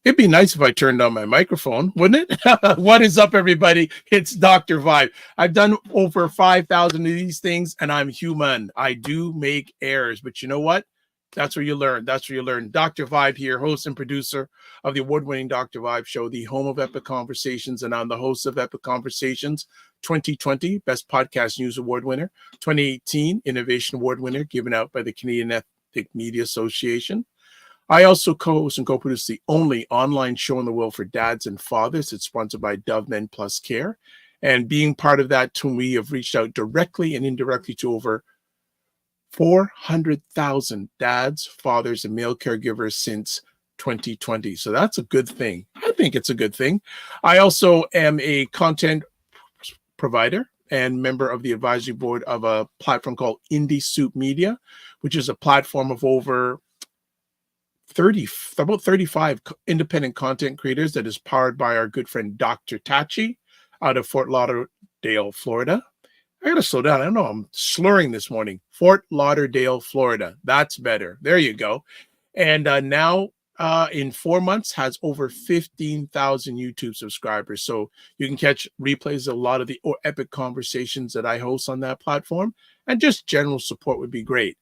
It'd be nice if I turned on my microphone, wouldn't it? What is up, everybody? It's Dr. Vibe. I've done over 5,000 of these things, and I'm human. I do make errors, but you know what? That's where you learn. That's where you learn. Dr. Vibe here, host and producer of the award-winning Dr. Vibe Show, the home of Epic Conversations, and I'm the host of Epic Conversations 2020, Best Podcast News Award winner, 2018 Innovation Award winner, given out by the Canadian Ethnic Media Association. I also co-host and co-produce the only online show in the world for dads and fathers. It's sponsored by Dove Men Plus Care. And being part of that team, we have reached out directly and indirectly to over 400,000 dads, fathers, and male caregivers since 2020. So that's a good thing. I think it's a good thing. I also am a content provider and member of the advisory board of a platform called Indie Soup Media, which is a platform of over about 35 independent content creators that is powered by our good friend Dr. Tachi out of Fort Lauderdale, Florida. I gotta slow down. I don't know. I'm slurring this morning. Fort Lauderdale, Florida. That's better. There you go. And now in 4 months has over 15,000 YouTube subscribers. So you can catch replays of a lot of the epic conversations that I host on that platform. And just general support would be great.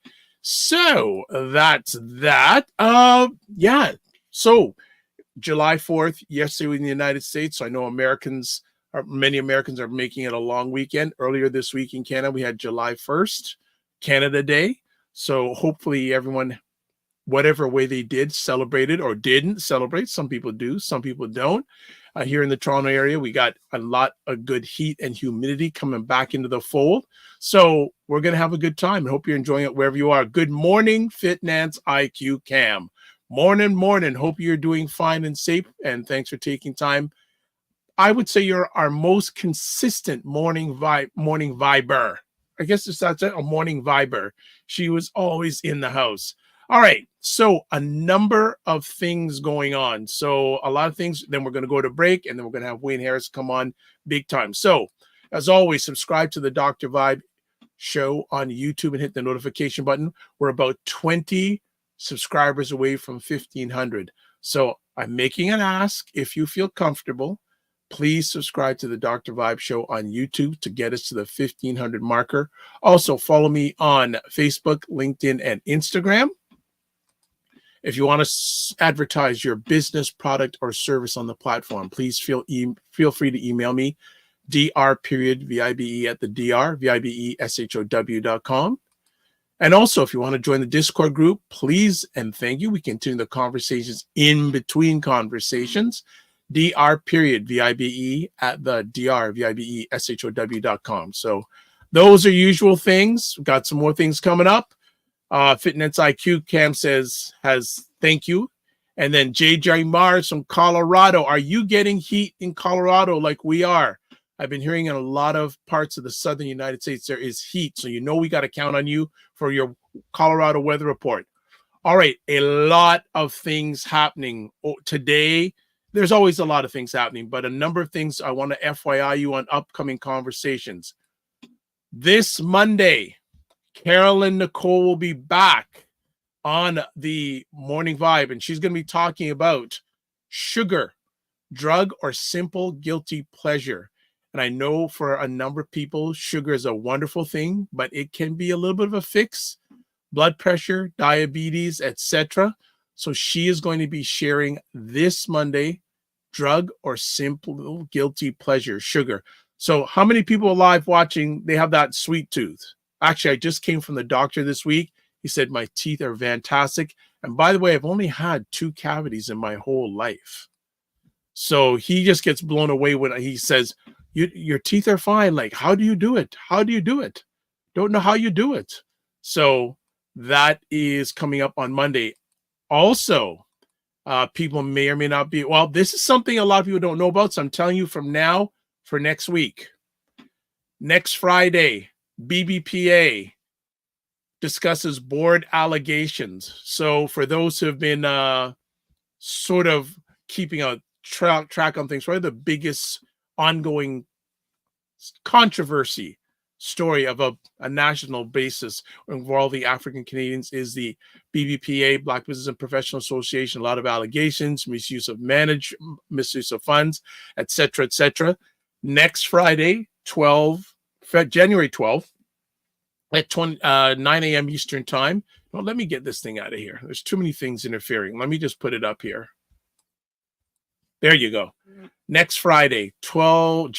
So that's that. Yeah. So July 4th, yesterday in the United States. So I know many Americans are making it a long weekend. Earlier this week in Canada, we had July 1st, Canada Day. So hopefully everyone, whatever way they did, celebrated or didn't celebrate. Some people do, some people don't. Here in the Toronto area, we got a lot of good heat and humidity coming back into the fold. So we're going to have a good time. I hope you're enjoying it wherever you are. Good morning, Fitnance IQ Cam. Morning. Hope you're doing fine and safe. And thanks for taking time. I would say you're our most consistent morning viber. I guess that's it, a morning viber. She was always in the house. All right, so a number of things going on. So a lot of things, then we're going to go to break, and then we're going to have Wayne Harris come on big time. So as always, subscribe to the Dr. Vibe Show on YouTube and hit the notification button. We're about 20 subscribers away from 1,500. So I'm making an ask. If you feel comfortable, please subscribe to the Dr. Vibe Show on YouTube to get us to the 1,500 marker. Also, follow me on Facebook, LinkedIn, and Instagram. If you want to advertise your business, product, or service on the platform, please feel free to email me, dr.vibe at the dr.vibeshow.com. And also, if you want to join the Discord group, please and thank you. We continue the conversations in between conversations, dr.vibe at the dr.vibeshow.com. So those are usual things. We've got some more things coming up. Fitness IQ Cam has thank you. And then JJ Mars from Colorado. Are you getting heat in Colorado like we are? I've been hearing in a lot of parts of the southern United States there is heat. So you know we got to count on you for your Colorado weather report. All right, a lot of things happening today. There's always a lot of things happening, but a number of things I want to FYI you on upcoming conversations. This Monday, Carolyn Nicole will be back on the Morning Vibe, and she's going to be talking about sugar, drug, or simple guilty pleasure. And I know for a number of people, sugar is a wonderful thing, but it can be a little bit of a fix. Blood pressure, diabetes, etc. So she is going to be sharing this Monday, drug or simple guilty pleasure, sugar. So how many people alive watching, they have that sweet tooth? Actually, I just came from the doctor this week. He said my teeth are fantastic. And by the way, I've only had 2 cavities in my whole life. So he just gets blown away when he says, your teeth are fine. Like, how do you do it? How do you do it? don't know how you do it. So that is coming up on Monday. Also, people may or may not be, well, this is something a lot of people don't know about. So I'm telling you from now for next week. Next Friday, BBPA discusses board allegations. So for those who have been sort of keeping a track on things, probably the biggest ongoing controversy story of a national basis involving African Canadians is the BBPA, Black Business and Professional Association. A lot of allegations, misuse of misuse of funds, etc., etc. Next Friday, January 12th at 9 a.m. Eastern Time. Well, let me get this thing out of here. There's too many things interfering. Let me just put it up here. There you go. Next Friday, July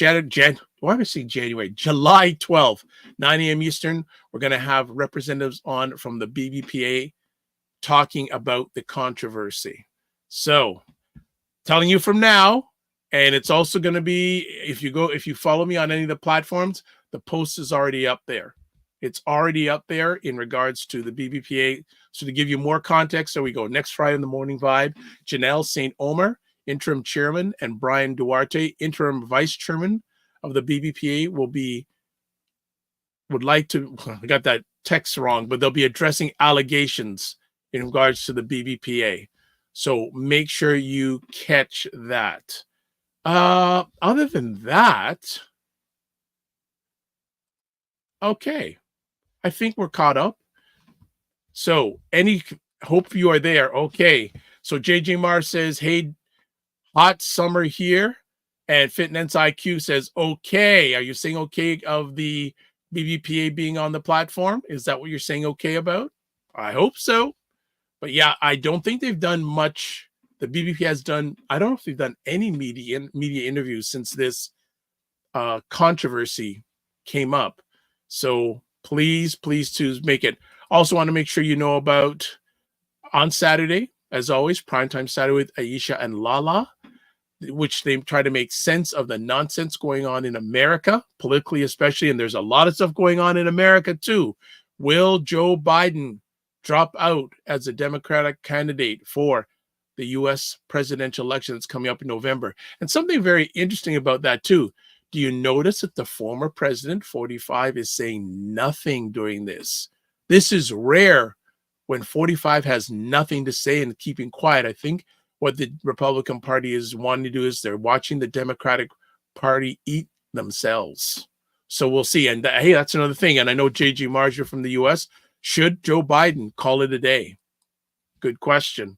12th, 9 a.m. Eastern, we're going to have representatives on from the BBPA talking about the controversy. So, telling you from now, and it's also going to be, if you follow me on any of the platforms, the post is already up there. It's already up there in regards to the BBPA. So to give you more context, so we go next Friday in the Morning Vibe, Janelle St. Omer, interim chairman, and Brian Duarte, interim vice chairman of the BBPA, I got that text wrong, but they'll be addressing allegations in regards to the BBPA. So make sure you catch that. Other than that, okay, I think we're caught up. So hope you are there. Okay. So JJ Mars says, hey, hot summer here. And Fitness IQ says, okay. Are you saying okay of the BBPA being on the platform? Is that what you're saying okay about? I hope so. But yeah, I don't think they've done much. The BBP has done, I don't know if they've done any media interviews since this controversy came up. So please to make it. Also want to make sure you know about on Saturday, as always, Primetime Saturday with Aisha and Lala, which they try to make sense of the nonsense going on in America, politically especially, and there's a lot of stuff going on in America too. Will Joe Biden drop out as a Democratic candidate for the U.S. presidential election that's coming up in November? And something very interesting about that too, do you notice that the former president, 45, is saying nothing during this? This is rare when 45 has nothing to say and keeping quiet. I think what the Republican Party is wanting to do is they're watching the Democratic Party eat themselves. So we'll see. And hey, that's another thing. And I know JG Marger from the U.S. Should Joe Biden call it a day? Good question.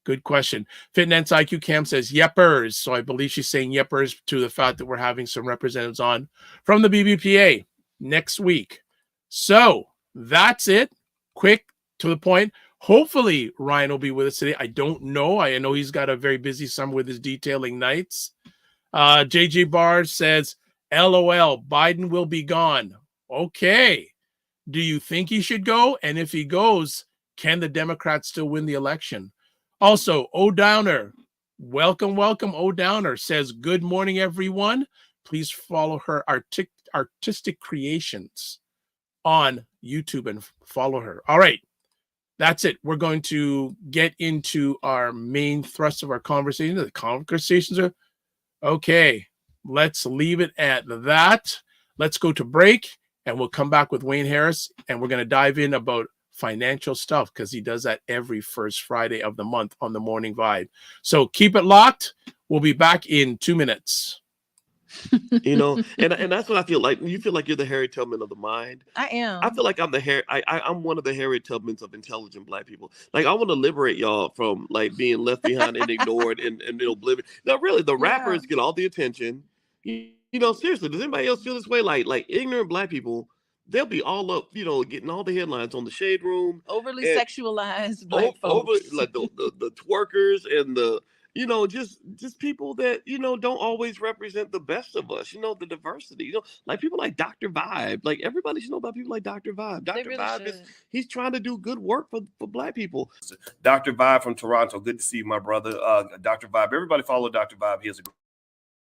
Good question. Fitness IQ Cam says yeppers. So I believe she's saying yeppers to the fact that we're having some representatives on from the BBPA next week. So that's it. Quick, to the point. Hopefully Ryan will be with us today. I don't know. I know he's got a very busy summer with his detailing nights. JJ Barr says, LOL, Biden will be gone. Okay. Do you think he should go? And if he goes, can the Democrats still win the election? Also, O Downer, welcome, O Downer, says, good morning, everyone. Please follow her artistic creations on YouTube and follow her. All right, that's it. We're going to get into our main thrust of our conversation. The conversations are okay. Let's leave it at that. Let's go to break, and we'll come back with Wayne Harris, and we're going to dive in about financial stuff because he does that every first Friday of the month on the Morning Vibe. So keep it locked. We'll be back in 2 minutes. And that's what I feel like. You feel like you're the Harriet Tubman of the mind. I am. I feel like I'm I'm one of the Harriet Tubmans of intelligent Black people. Like, I want to liberate y'all from like being left behind and ignored and oblivion. Now, really, the rappers get all the attention. Seriously, does anybody else feel this way? Like ignorant Black people, they'll be all up, getting all the headlines on the Shade Room. Overly sexualized Black folks. Like the twerkers and the, just people that, don't always represent the best of us, the diversity, like people like Dr. Vibe. Like, everybody should know about people like Dr. Vibe. Dr. Really Vibe he's trying to do good work for Black people. Dr. Vibe from Toronto. Good to see you, my brother. Dr. Vibe. Everybody follow Dr. Vibe. He has a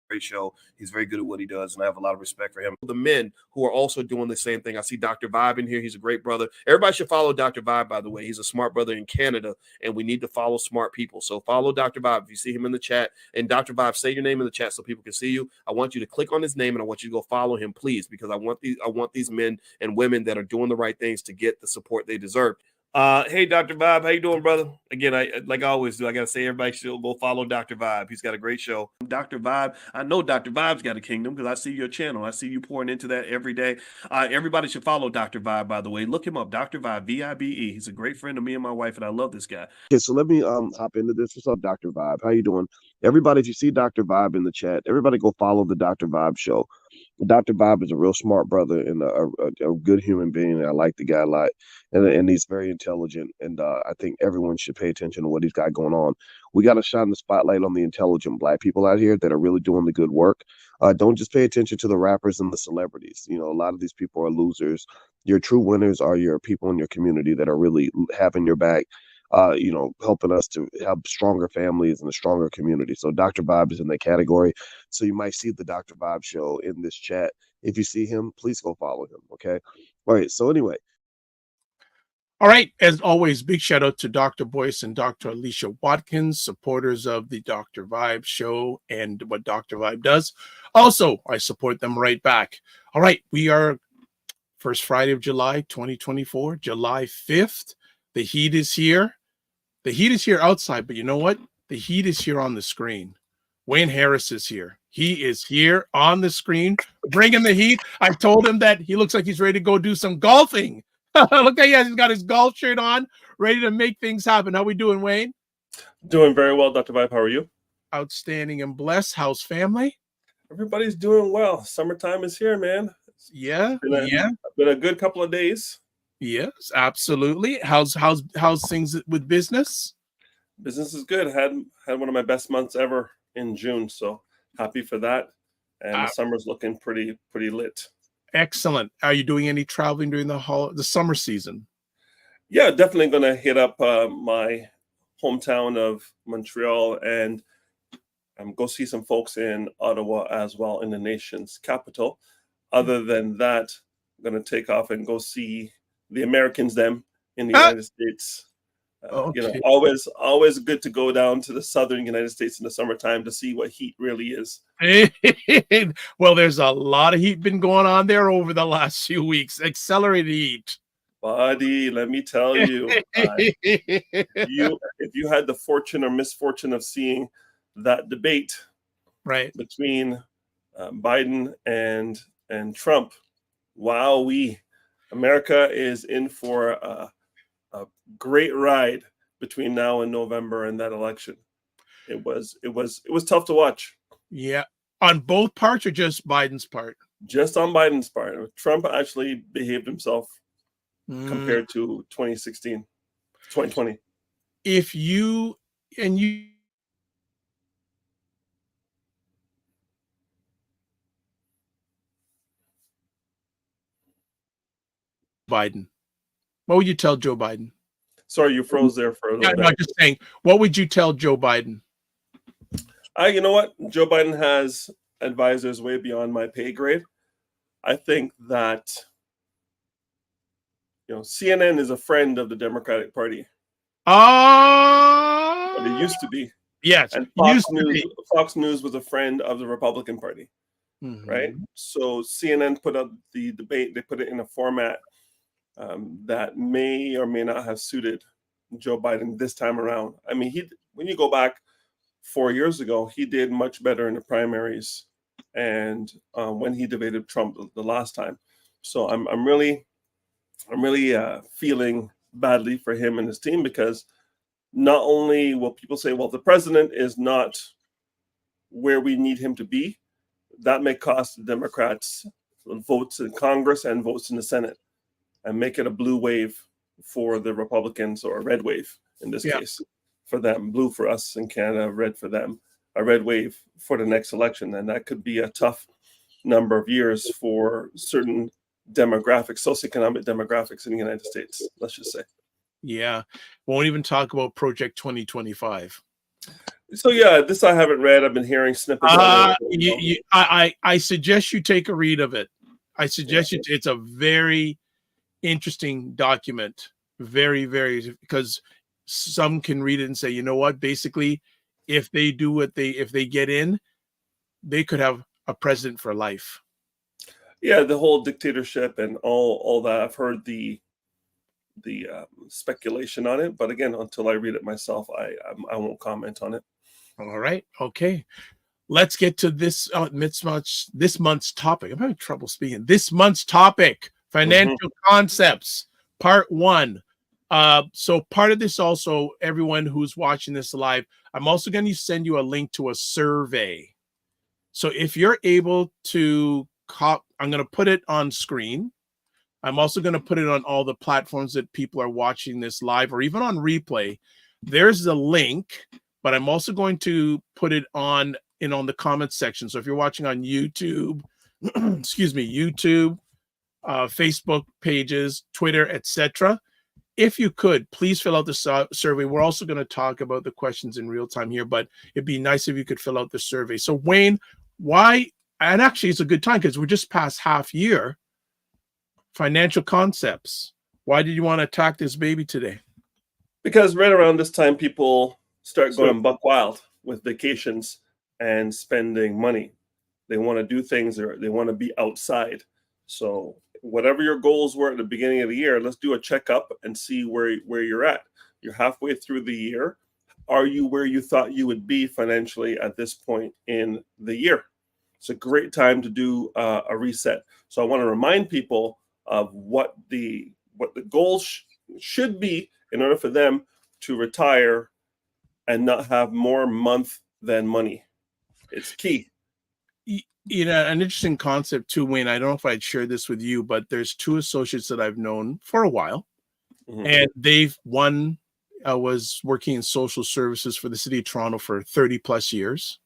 great show. He's very good at what he does, and I have a lot of respect for him. The men who are also doing the same thing. I see Dr. Vibe in here. He's a great brother. Everybody should follow Dr. Vibe, by the way. He's a smart brother in Canada, and we need to follow smart people. So follow Dr. Vibe if you see him in the chat. And Dr. Vibe, say your name in the chat so people can see you. I want you to click on his name, and I want you to go follow him, please, because I want these men and women that are doing the right things to get the support they deserve. Hey, Dr. Vibe, how you doing, brother? Again, like I always do, I got to say everybody should go follow Dr. Vibe. He's got a great show. Dr. Vibe, I know Dr. Vibe's got a kingdom because I see your channel. I see you pouring into that every day. Everybody should follow Dr. Vibe, by the way. Look him up, Dr. Vibe, V-I-B-E. He's a great friend of me and my wife, and I love this guy. Okay, so let me hop into this. What's up, Dr. Vibe? How you doing? Everybody, if you see Dr. Vibe in the chat, everybody go follow the Dr. Vibe show. Dr. Vibe is a real smart brother and a good human being. I like the guy a lot, and he's very intelligent. And I think everyone should pay attention to what he's got going on. We got to shine the spotlight on the intelligent Black people out here that are really doing the good work. Don't just pay attention to the rappers and the celebrities. You know, a lot of these people are losers. Your true winners are your people in your community that are really having your back. You know, helping us to have stronger families and a stronger community. So Dr. Vibe is in that category. So you might see the Dr. Vibe show in this chat. If you see him, please go follow him. Okay. All right. So anyway. All right. As always, big shout out to Dr. Boyce and Dr. Alicia Watkins, supporters of the Dr. Vibe show and what Dr. Vibe does. Also, I support them right back. All right. We are first Friday of July, 2024, July 5th. The heat is here. The heat is here outside, but you know what? The heat is here on the screen. Wayne Harris is here. He is here on the screen, bringing the heat. I told him that he looks like he's ready to go do some golfing. Look at he's got his golf shirt on, ready to make things happen. How we doing, Wayne? Doing very well, Dr. Vibe. How are you? Outstanding and blessed. How's family? Everybody's doing well. Summertime is here, man. Yeah, Been a good couple of days. Yes, absolutely. How's things with business? Business is good. Had one of my best months ever in June, so happy for that. And the summer's looking pretty lit. Excellent. Are you doing any traveling during the summer season? Yeah, definitely going to hit up my hometown of Montreal and go see some folks in Ottawa as well, in the nation's capital. Other than that, I'm going to take off and go see the Americans them in the United States. Okay. You know, always good to go down to the southern United States in the summertime to see what heat really is. Well, there's a lot of heat been going on there over the last few weeks. Accelerated heat. Buddy, let me tell you, if you had the fortune or misfortune of seeing that debate right between Biden and Trump, wowee. America is in for a great ride between now and November and that election. It was tough to watch. Yeah. On both parts or just Biden's part? Just on Biden's part. Trump actually behaved himself compared to 2016, 2020. If you Biden, what would you tell Joe Biden? Sorry, you froze there for a little bit. I'm just saying, what would you tell Joe Biden? You know what? Joe Biden has advisors way beyond my pay grade. I think that, CNN is a friend of the Democratic Party. But it used to be. Yes. And Fox News was a friend of the Republican Party. Right? So CNN put up the debate. They put it in a format that may or may not have suited Joe Biden this time around. I mean, when you go back 4 years ago, he did much better in the primaries and when he debated Trump the last time. So I'm really feeling badly for him and his team, because not only will people say, well, the president is not where we need him to be, that may cost the Democrats votes in Congress and votes in the Senate, and make it a blue wave for the Republicans, or a red wave in this case for them. Blue for us in Canada, red for them, a red wave for the next election. And that could be a tough number of years for certain demographics, socioeconomic demographics in the United States, let's just say. Yeah. Won't even talk about Project 2025. So yeah, this I haven't read. I've been hearing snippets on it. I suggest you take a read of it. I suggest it's a very interesting document. Very, very, because some can read it and say, you know what, basically, if they do if they get in, they could have a president for life. Yeah, the whole dictatorship and all that. I've heard the speculation on it, but again, until I read it myself, I won't comment on it. All right, okay. Let's get to this month's topic. I'm having trouble speaking. This month's topic: financial concepts, part 1. So part of this also, everyone who's watching this live, I'm also going to send you a link to a survey. So if you're able to I'm going to put it on screen. I'm also going to put it on all the platforms that people are watching this live or even on replay. There's the link, but I'm also going to put it on the comments section. So if you're watching on YouTube, excuse me, YouTube, Facebook pages, Twitter, etc., if you could, please fill out the survey. We're also going to talk about the questions in real time here, but it'd be nice if you could fill out the survey. So Wayne, why, and actually it's a good time because we're just past half year, financial concepts. Why did you want to attack this baby today? Because right around this time, people start going buck wild with vacations and spending money. They want to do things, or they want to be outside. So whatever your goals were at the beginning of the year, let's do a checkup and see where you're at. You're halfway through the year. Are you where you thought you would be financially at this point in the year? It's a great time to do a reset. So I want to remind people of what the goals should be in order for them to retire and not have more month than money. It's key. You know, an interesting concept too, Wayne. I don't know if I'd share this with you, but there's 2 associates that I've known for a while, and one was working in social services for the city of Toronto for 30 plus years.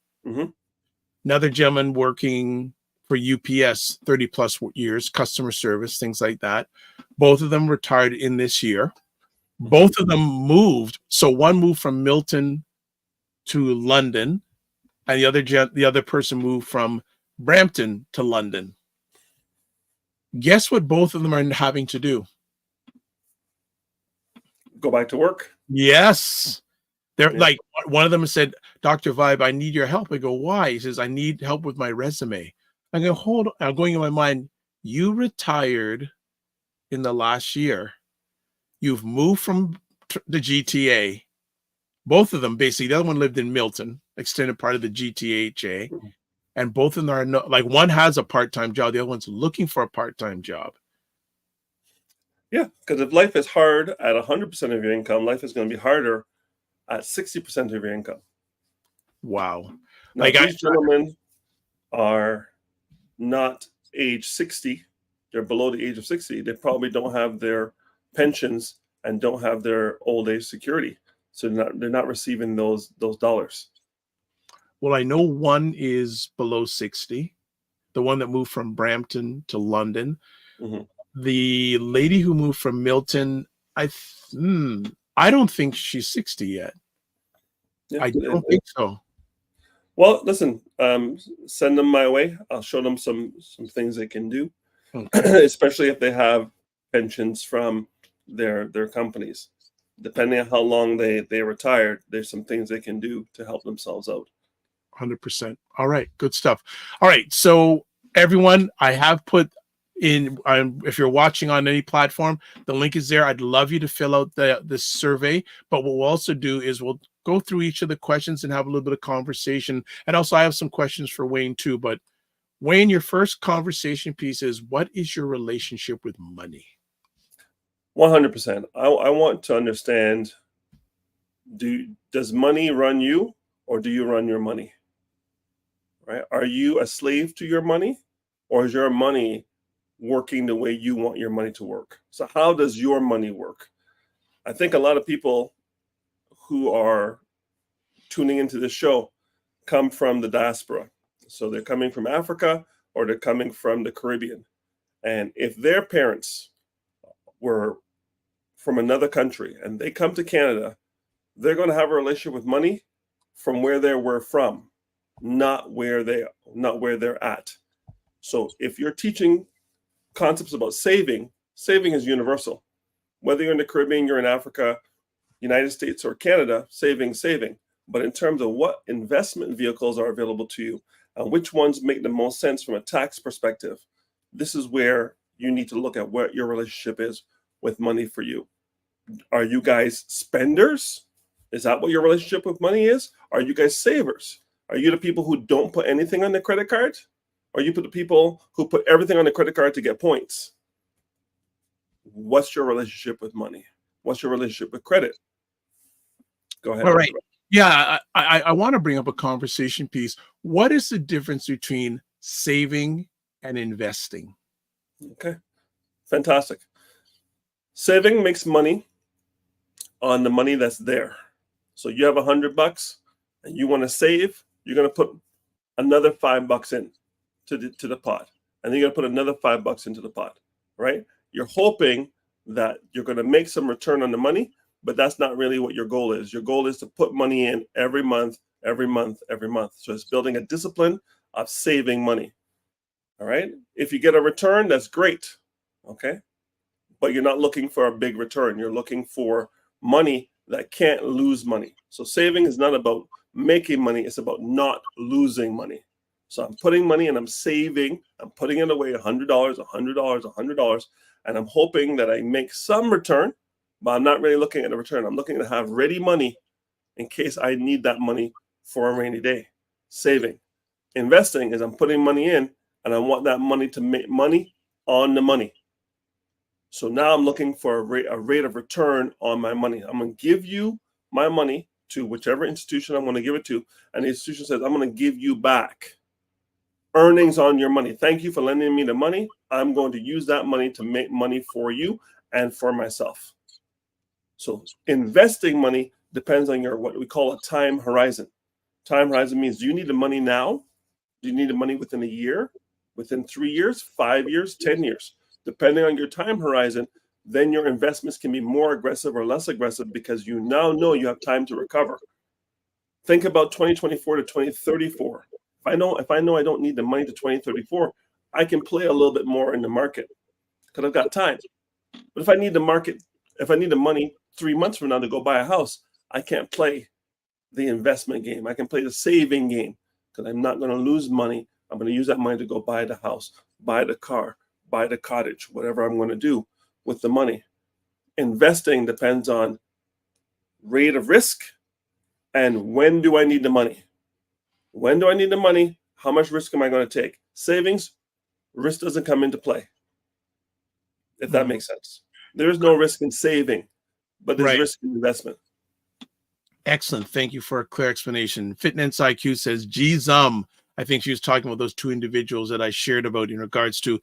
Another gentleman working for UPS 30 plus years, customer service, things like that. Both of them retired in this year. Both of them moved. So one moved from Milton to London, and the other person moved from Brampton to London. Guess what both of them are having to do? Go back to work. Yes. They're like, one of them said, Dr. Vibe, I need your help. I go, why? He says, I need help with my resume. I go, hold on. I'm going in my mind, you retired in the last year. You've moved from the GTA. Both of them, basically, the other one lived in Milton, extended part of the GTHA. And both of them are like, one has a part-time job, the other one's looking for a part-time job. Yeah, because if life is hard at 100% of your income, life is going to be harder at 60% of your income. Wow. Now, like these gentlemen are not age 60. They're below the age of 60. They probably don't have their pensions and don't have their old age security. So they're not receiving those dollars. Well, I know one is below 60, the one that moved from Brampton to London. The lady who moved from Milton, I don't think she's 60 yet. I don't think so. Well, listen, send them my way. I'll show them some things they can do, especially if they have pensions from their companies. Depending on how long they retired, there's some things they can do to help themselves out. 100%. All right, good stuff. All right, so everyone, I have put in, if you're watching on any platform, the link is there. I'd love you to fill out the survey, but what we'll also do is we'll go through each of the questions and have a little bit of conversation. And also I have some questions for Wayne too, but Wayne, your first conversation piece is, what is your relationship with money? 100%. I want to understand, does money run you, or do you run your money? Right? Are you a slave to your money, or is your money working the way you want your money to work? So how does your money work? I think a lot of people who are tuning into this show come from the diaspora. So they're coming from Africa, or they're coming from the Caribbean. And if their parents were from another country and they come to Canada, they're going to have a relationship with money from where they were from, not where they're at. So if you're teaching concepts about saving is universal. Whether you're in the Caribbean, you're in Africa, United States, or Canada, saving. But in terms of what investment vehicles are available to you and which ones make the most sense from a tax perspective, this is where you need to look at what your relationship is with money for you. Are you guys spenders? Is that what your relationship with money is? Are you guys savers? Are you the people who don't put anything on the credit card? Or are you the people who put everything on the credit card to get points? What's your relationship with money? What's your relationship with credit? Go ahead. All right. Yeah, I want to bring up a conversation piece. What is the difference between saving and investing? Okay, fantastic. Saving makes money on the money that's there. So you have $100 and you want to save, you're going to put another $5 in to the pot. And then you're going to put another $5 into the pot, right? You're hoping that you're going to make some return on the money, but that's not really what your goal is. Your goal is to put money in every month. So it's building a discipline of saving money. All right. If you get a return, that's great. Okay. But you're not looking for a big return. You're looking for money that can't lose money. So saving is not about making money. It's about not losing money. So I'm putting money and I'm saving. I'm putting it away, $100, $100. And I'm hoping that I make some return, but I'm not really looking at the return. I'm looking to have ready money in case I need that money for a rainy day. Saving. Investing is I'm putting money in and I want that money to make money on the money. So now I'm looking for a rate of return on my money. I'm going to give you my money to whichever institution I'm going to give it to. And the institution says, I'm going to give you back earnings on your money. Thank you for lending me the money. I'm going to use that money to make money for you and for myself. So investing money depends on your what we call a time horizon. Time horizon means, do you need the money now? Do you need the money within a year, within 3 years, 5 years, 10 years? Depending on your time horizon, then your investments can be more aggressive or less aggressive because you now know you have time to recover. Think about 2024 to 2034. If I know I don't need the money to 2034, I can play a little bit more in the market because I've got time. But if I need the money 3 months from now to go buy a house, I can't play the investment game. I can play the saving game because I'm not going to lose money. I'm going to use that money to go buy the house, buy the car, buy the cottage, whatever I'm going to do with the money. Investing depends on rate of risk and when do I need the money? When do I need the money? How much risk am I going to take? Savings, risk doesn't come into play, if that makes sense. There is no risk in saving, but there's risk in investment. Excellent. Thank you for a clear explanation. Fitness IQ says, geez, I think she was talking about those two individuals that I shared about in regards to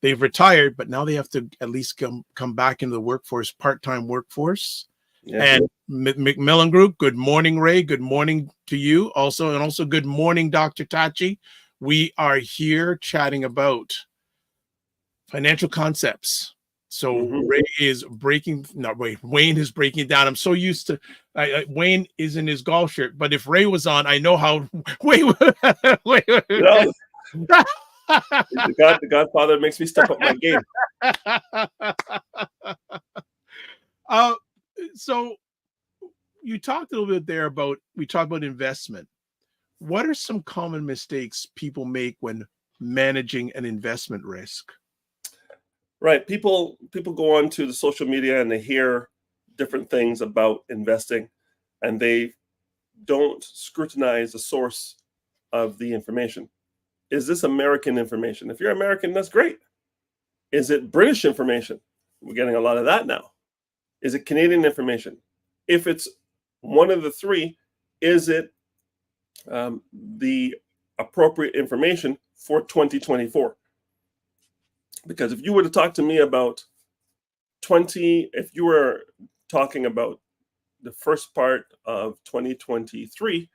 they've retired, but now they have to at least come back into the workforce, part-time workforce. Yes. And Macmillan Group, good morning, Ray. Good morning to you also. And also good morning, Dr. Tachi. We are here chatting about financial concepts. So Ray is Wayne is breaking it down. I'm so used to Wayne is in his golf shirt, but if Ray was on, I know how wait. The Godfather makes me step up my game. So you talked a little bit there we talked about investment. What are some common mistakes people make when managing an investment risk? Right. People go on to the social media and they hear different things about investing and they don't scrutinize the source of the information. Is this American information? If you're American, that's great. Is it British information? We're getting a lot of that now. Is it Canadian information? If it's one of the three, is it the appropriate information for 2024? Because if you were to talk to me about if you were talking about the first part of 2023,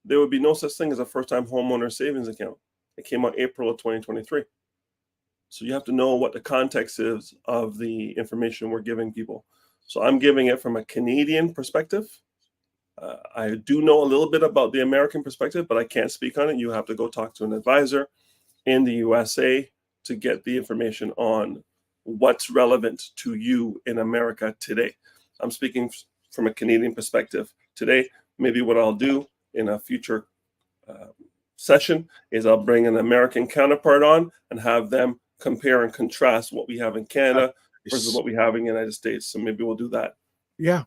there would be no such thing as a first-time homeowner savings account. It came out April of 2023. So you have to know what the context is of the information we're giving people. So I'm giving it from a Canadian perspective. I do know a little bit about the American perspective, but I can't speak on it. You have to go talk to an advisor in the USA to get the information on what's relevant to you in America today. I'm speaking from a Canadian perspective today. Maybe what I'll do in a future session is I'll bring an American counterpart on and have them compare and contrast what we have in Canada versus what we have in the United States. So maybe we'll do that. Yeah.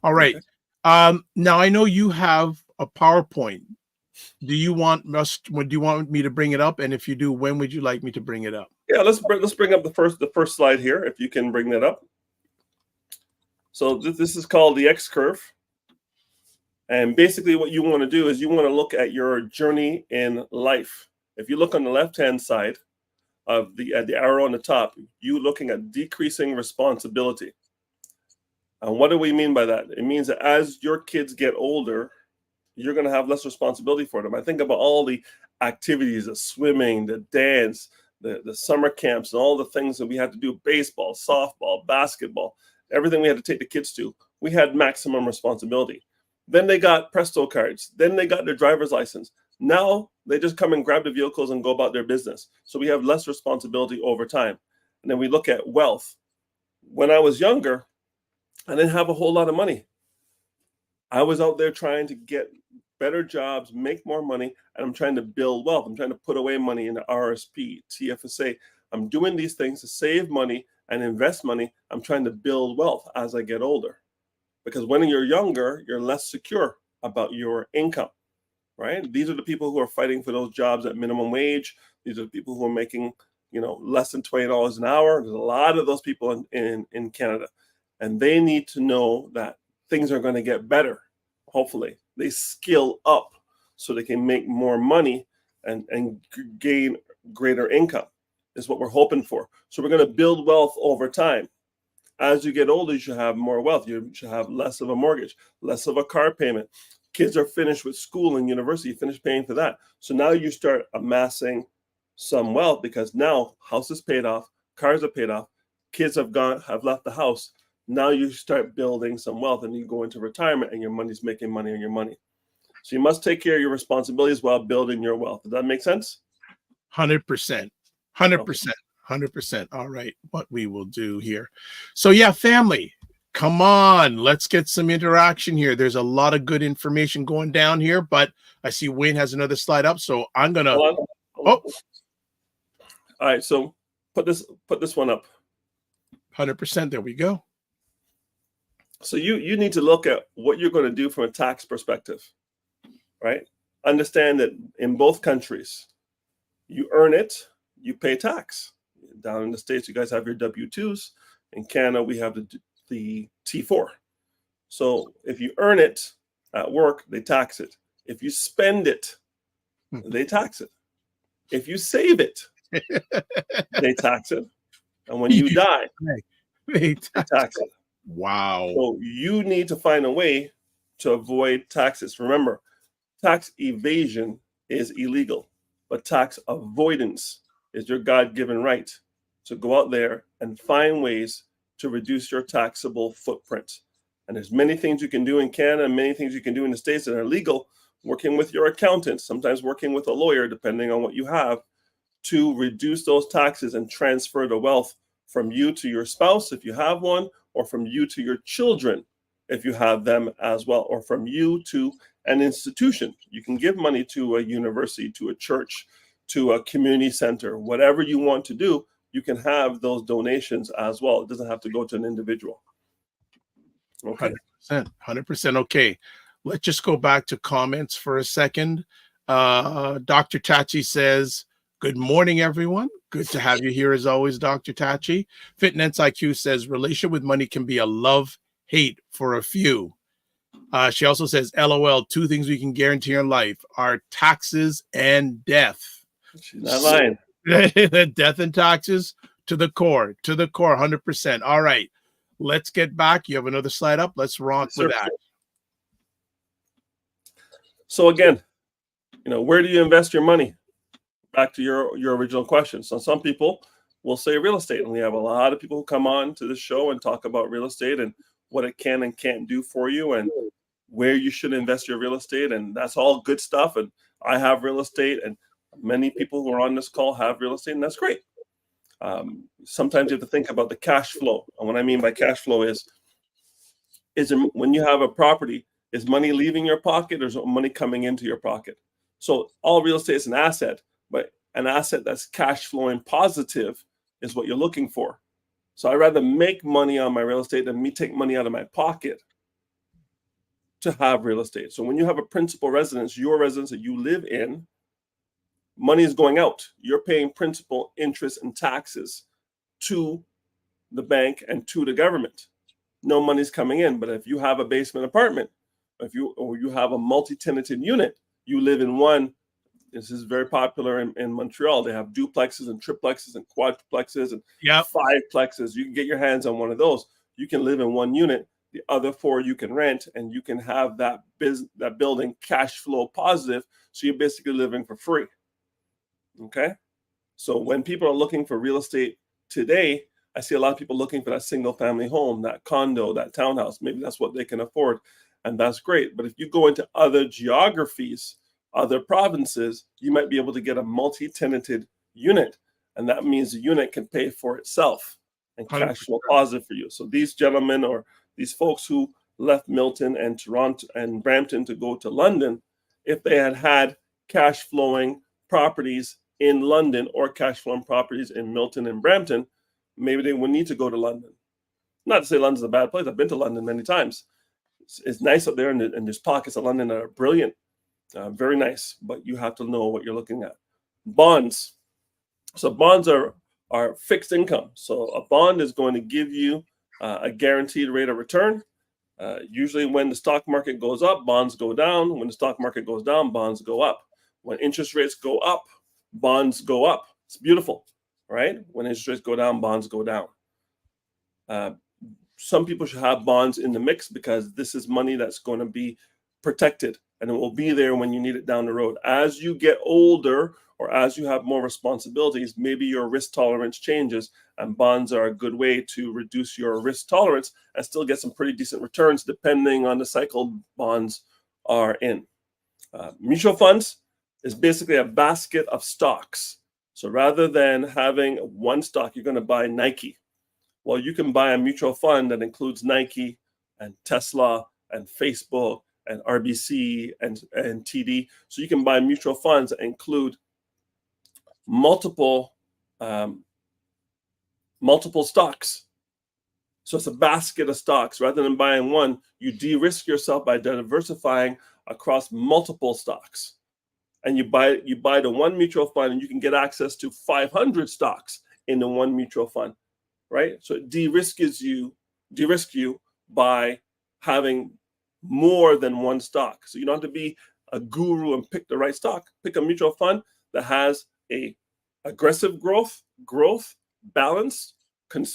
All right. Okay. Now I know you have a PowerPoint. Do you want me to bring it up? And if you do, when would you like me to bring it up? Yeah, let's bring up the first slide here, if you can bring that up. So this is called the X curve. And basically what you want to do is you want to look at your journey in life. If you look on the left-hand side of the arrow on the top, you looking at decreasing responsibility. And what do we mean by that? It means that as your kids get older, you're going to have less responsibility for them. I think about all the activities, the swimming, the dance, the summer camps, and all the things that we had to do, baseball, softball, basketball, everything we had to take the kids to. We had maximum responsibility. Then they got Presto cards. Then they got their driver's license. Now they just come and grab the vehicles and go about their business. So we have less responsibility over time. And then we look at wealth. When I was younger, I didn't have a whole lot of money. I was out there trying to get better jobs, make more money, and I'm trying to build wealth. I'm trying to put away money in the RSP, TFSA. I'm doing these things to save money and invest money. I'm trying to build wealth as I get older. Because when you're younger, you're less secure about your income, right? These are the people who are fighting for those jobs at minimum wage. These are the people who are making, less than $20 an hour. There's a lot of those people in Canada. And they need to know that things are going to get better, hopefully. They skill up so they can make more money and gain greater income is what we're hoping for. So we're going to build wealth over time. As you get older, you should have more wealth. You should have less of a mortgage, less of a car payment. Kids are finished with school and university, finish paying for that. So now you start amassing some wealth because now house is paid off, cars are paid off, kids have left the house. Now you start building some wealth and you go into retirement and your money's making money on your money. So you must take care of your responsibilities while building your wealth. Does that make sense? 100%. 100%. 100%. All right. What we will do here. So yeah, family, come on. Let's get some interaction here. There's a lot of good information going down here, but I see Wayne has another slide up. So I'm going to. Hold on. All right. So put this one up. 100%. There we go. So you need to look at what you're going to do from a tax perspective, right? Understand that in both countries, you earn it, you pay tax. Down in the States, you guys have your W-2s. In Canada, we have the T4. So if you earn it at work, they tax it. If you spend it, they tax it. If you save it, they tax it. And when you die, they tax it. Wow. So you need to find a way to avoid taxes. Remember, tax evasion is illegal, but tax avoidance is your God-given right to go out there and find ways to reduce your taxable footprint. And there's many things you can do in Canada and many things you can do in the States that are legal, working with your accountant, sometimes working with a lawyer, depending on what you have, to reduce those taxes and transfer the wealth from you to your spouse, if you have one, or from you to your children, if you have them as well, or from you to an institution. You can give money to a university, to a church, to a community center, whatever you want to do, you can have those donations as well. It doesn't have to go to an individual. Okay. 100%. Okay. Let's just go back to comments for a second. Dr. Tachi says, good morning, everyone. Good to have you here as always, Dr. Tachi. Fitness IQ says, relationship with money can be a love-hate for a few. She also says, LOL, two things we can guarantee in life are taxes and death. She's not lying. Death and taxes to the core, 100%. All right, let's get back. You have another slide up. Let's rock with that. So again, where do you invest your money? Back to your original question. So some people will say real estate, and we have a lot of people who come on to this show and talk about real estate and what it can and can't do for you. And where you should invest your real estate, and that's all good stuff. And I have real estate, and many people who are on this call have real estate, and that's great. Sometimes you have to think about the cash flow. And what I mean by cash flow is when you have a property, is money leaving your pocket or is money coming into your pocket? So all real estate is an asset, but an asset that's cash flowing positive is what you're looking for. So I'd rather make money on my real estate than me take money out of my pocket to have real estate. So when you have a principal residence, your residence that you live in, money is going out. You're paying principal, interest, and taxes to the bank and to the government. No money's coming in. But if you have a basement apartment, or you have a multi-tenanted unit, you live in one. This is very popular in Montreal. They have duplexes and triplexes and quadplexes and fiveplexes. You can get your hands on one of those. You can live in one unit. The other 4 you can rent, and you can have that building cash flow positive. So you're basically living for free. Okay. So when people are looking for real estate today, I see a lot of people looking for that single family home, that condo, that townhouse. Maybe that's what they can afford. And that's great. But if you go into other geographies, other provinces, you might be able to get a multi-tenanted unit. And that means the unit can pay for itself and cash flow positive for you. So these gentlemen, or these folks who left Milton and Toronto and Brampton to go to London, if they had cash flowing properties in London or cash flowing properties in Milton and Brampton, maybe they wouldn't need to go to London. Not to say London's a bad place. I've been to London many times. It's nice up there, and there's pockets of London that are brilliant, very nice, but you have to know what you're looking at. Bonds. So bonds are fixed income. So a bond is going to give you a guaranteed rate of return. Usually when the stock market goes up, bonds go down. When the stock market goes down, bonds go up. When interest rates go up, bonds go up. It's beautiful, right? When interest rates go down, bonds go down. Some people should have bonds in the mix because this is money that's going to be protected, and it will be there when you need it down the road. As you get older, or as you have more responsibilities, maybe your risk tolerance changes, and bonds are a good way to reduce your risk tolerance and still get some pretty decent returns depending on the cycle bonds are in. Mutual funds is basically a basket of stocks. So rather than having one stock, you're going to buy Nike. Well, you can buy a mutual fund that includes Nike and Tesla and Facebook and RBC and TD. So you can buy mutual funds that include multiple stocks. So it's a basket of stocks. Rather than buying one, you de-risk yourself by diversifying across multiple stocks. And you buy the one mutual fund, and you can get access to 500 stocks in the one mutual fund, right? So it de-risks you by having more than one stock. So you don't have to be a guru and pick the right stock. Pick a mutual fund that has a aggressive growth, balance,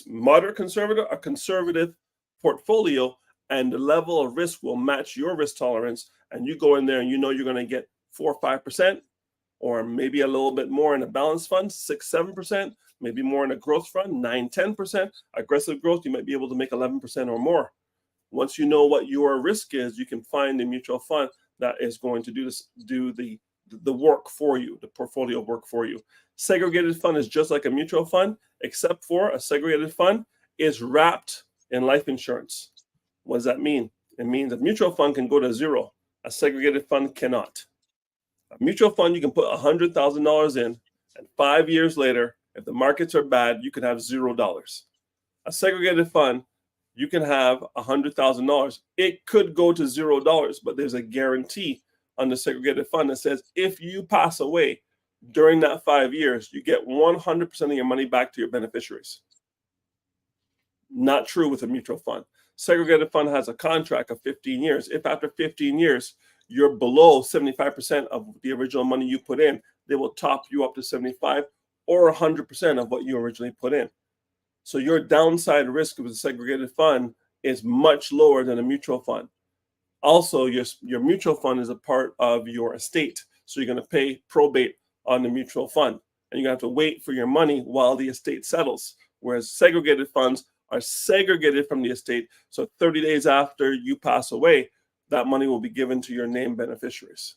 moderate conservative, a conservative portfolio, and the level of risk will match your risk tolerance. And you go in there and you know you're going to get 4 or 5%, or maybe a little bit more in a balanced fund, 6, 7%, maybe more in a growth fund, 9, 10%. Aggressive growth, you might be able to make 11% or more. Once you know what your risk is, you can find a mutual fund that is going to do the work for you, the portfolio work for you. Segregated fund is just like a mutual fund, except for a segregated fund is wrapped in life insurance. What does that mean? It means a mutual fund can go to zero. A segregated fund cannot. A mutual fund, you can put $100,000 in, and 5 years later, if the markets are bad, you can have $0. A segregated fund, you can have $100,000. It could go to $0, but there's a guarantee on the segregated fund that says if you pass away during that 5 years, you get 100% of your money back to your beneficiaries. Not true with a mutual fund. Segregated fund has a contract of 15 years. If after 15 years, you're below 75% of the original money you put in, they will top you up to 75 or 100% of what you originally put in. So your downside risk with a segregated fund is much lower than a mutual fund. Also, your mutual fund is a part of your estate. So you're going to pay probate on the mutual fund, and you're going to have to wait for your money while the estate settles. Whereas segregated funds are segregated from the estate. So 30 days after you pass away, that money will be given to your named beneficiaries.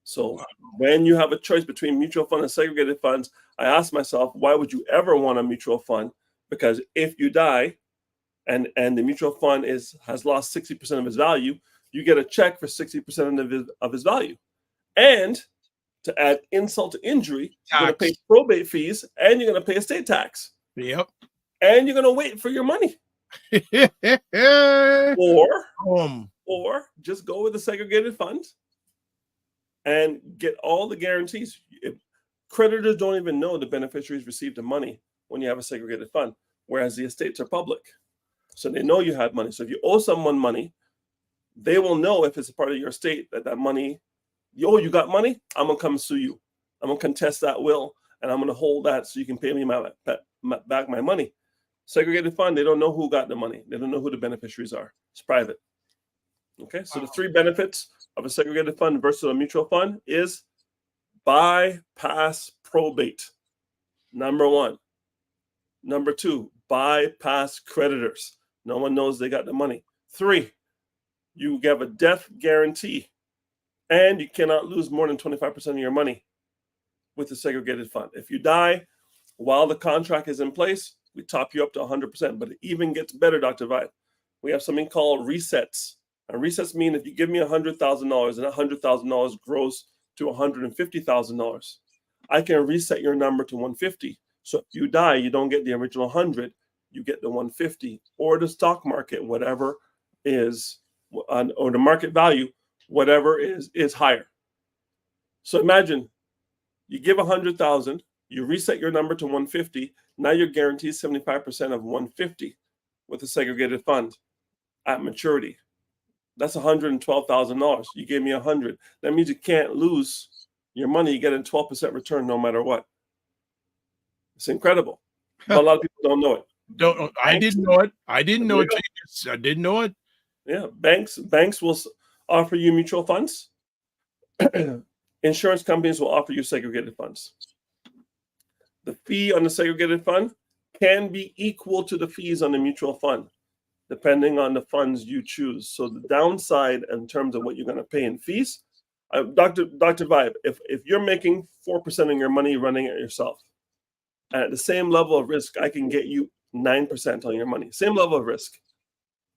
So when you have a choice between mutual fund and segregated funds, I ask myself, why would you ever want a mutual fund? Because if you die and the mutual fund has lost 60% of its value, you get a check for 60% of his value. And to add insult to injury, you're going to pay probate fees and you're going to pay estate tax. Yep. And you're going to wait for your money. Or just go with the segregated fund and get all the guarantees. Creditors don't even know the beneficiaries received the money when you have a segregated fund, whereas the estates are public. So they know you had money. So if you owe someone money, they will know if it's a part of your estate that money, you got money, I'm going to come sue you. I'm going to contest that will, and I'm going to hold that so you can pay me back my money. Segregated fund, they don't know who got the money. They don't know who the beneficiaries are. It's private. Okay, so the three benefits of a segregated fund versus a mutual fund is bypass probate. Number one. Number two, bypass creditors. No one knows they got the money. 3, you have a death guarantee, and you cannot lose more than 25% of your money with the segregated fund. If you die while the contract is in place, we top you up to 100%, but it even gets better, Dr. Vibe. We have something called resets. And resets mean if you give me $100,000 and $100,000 grows to $150,000, I can reset your number to 150. So if you die, you don't get the original 100, you get the 150, or the stock market, whatever is, or the market value, whatever is higher. So imagine you give 100,000, you reset your number to 150. Now you're guaranteed 75% of 150 with a segregated fund at maturity. That's $112,000. You gave me 100. That means you can't lose your money. You get a 12% return no matter what. It's incredible. But a lot of people don't know it. I didn't know it. I didn't know it. I didn't know it. Yeah, banks will offer you mutual funds. Insurance companies will offer you segregated funds. The fee on the segregated fund can be equal to the fees on the mutual fund, depending on the funds you choose. So the downside in terms of what you're going to pay in fees, Dr. Vibe, if you're making 4% of your money running it yourself, at the same level of risk, I can get you 9% on your money. Same level of risk.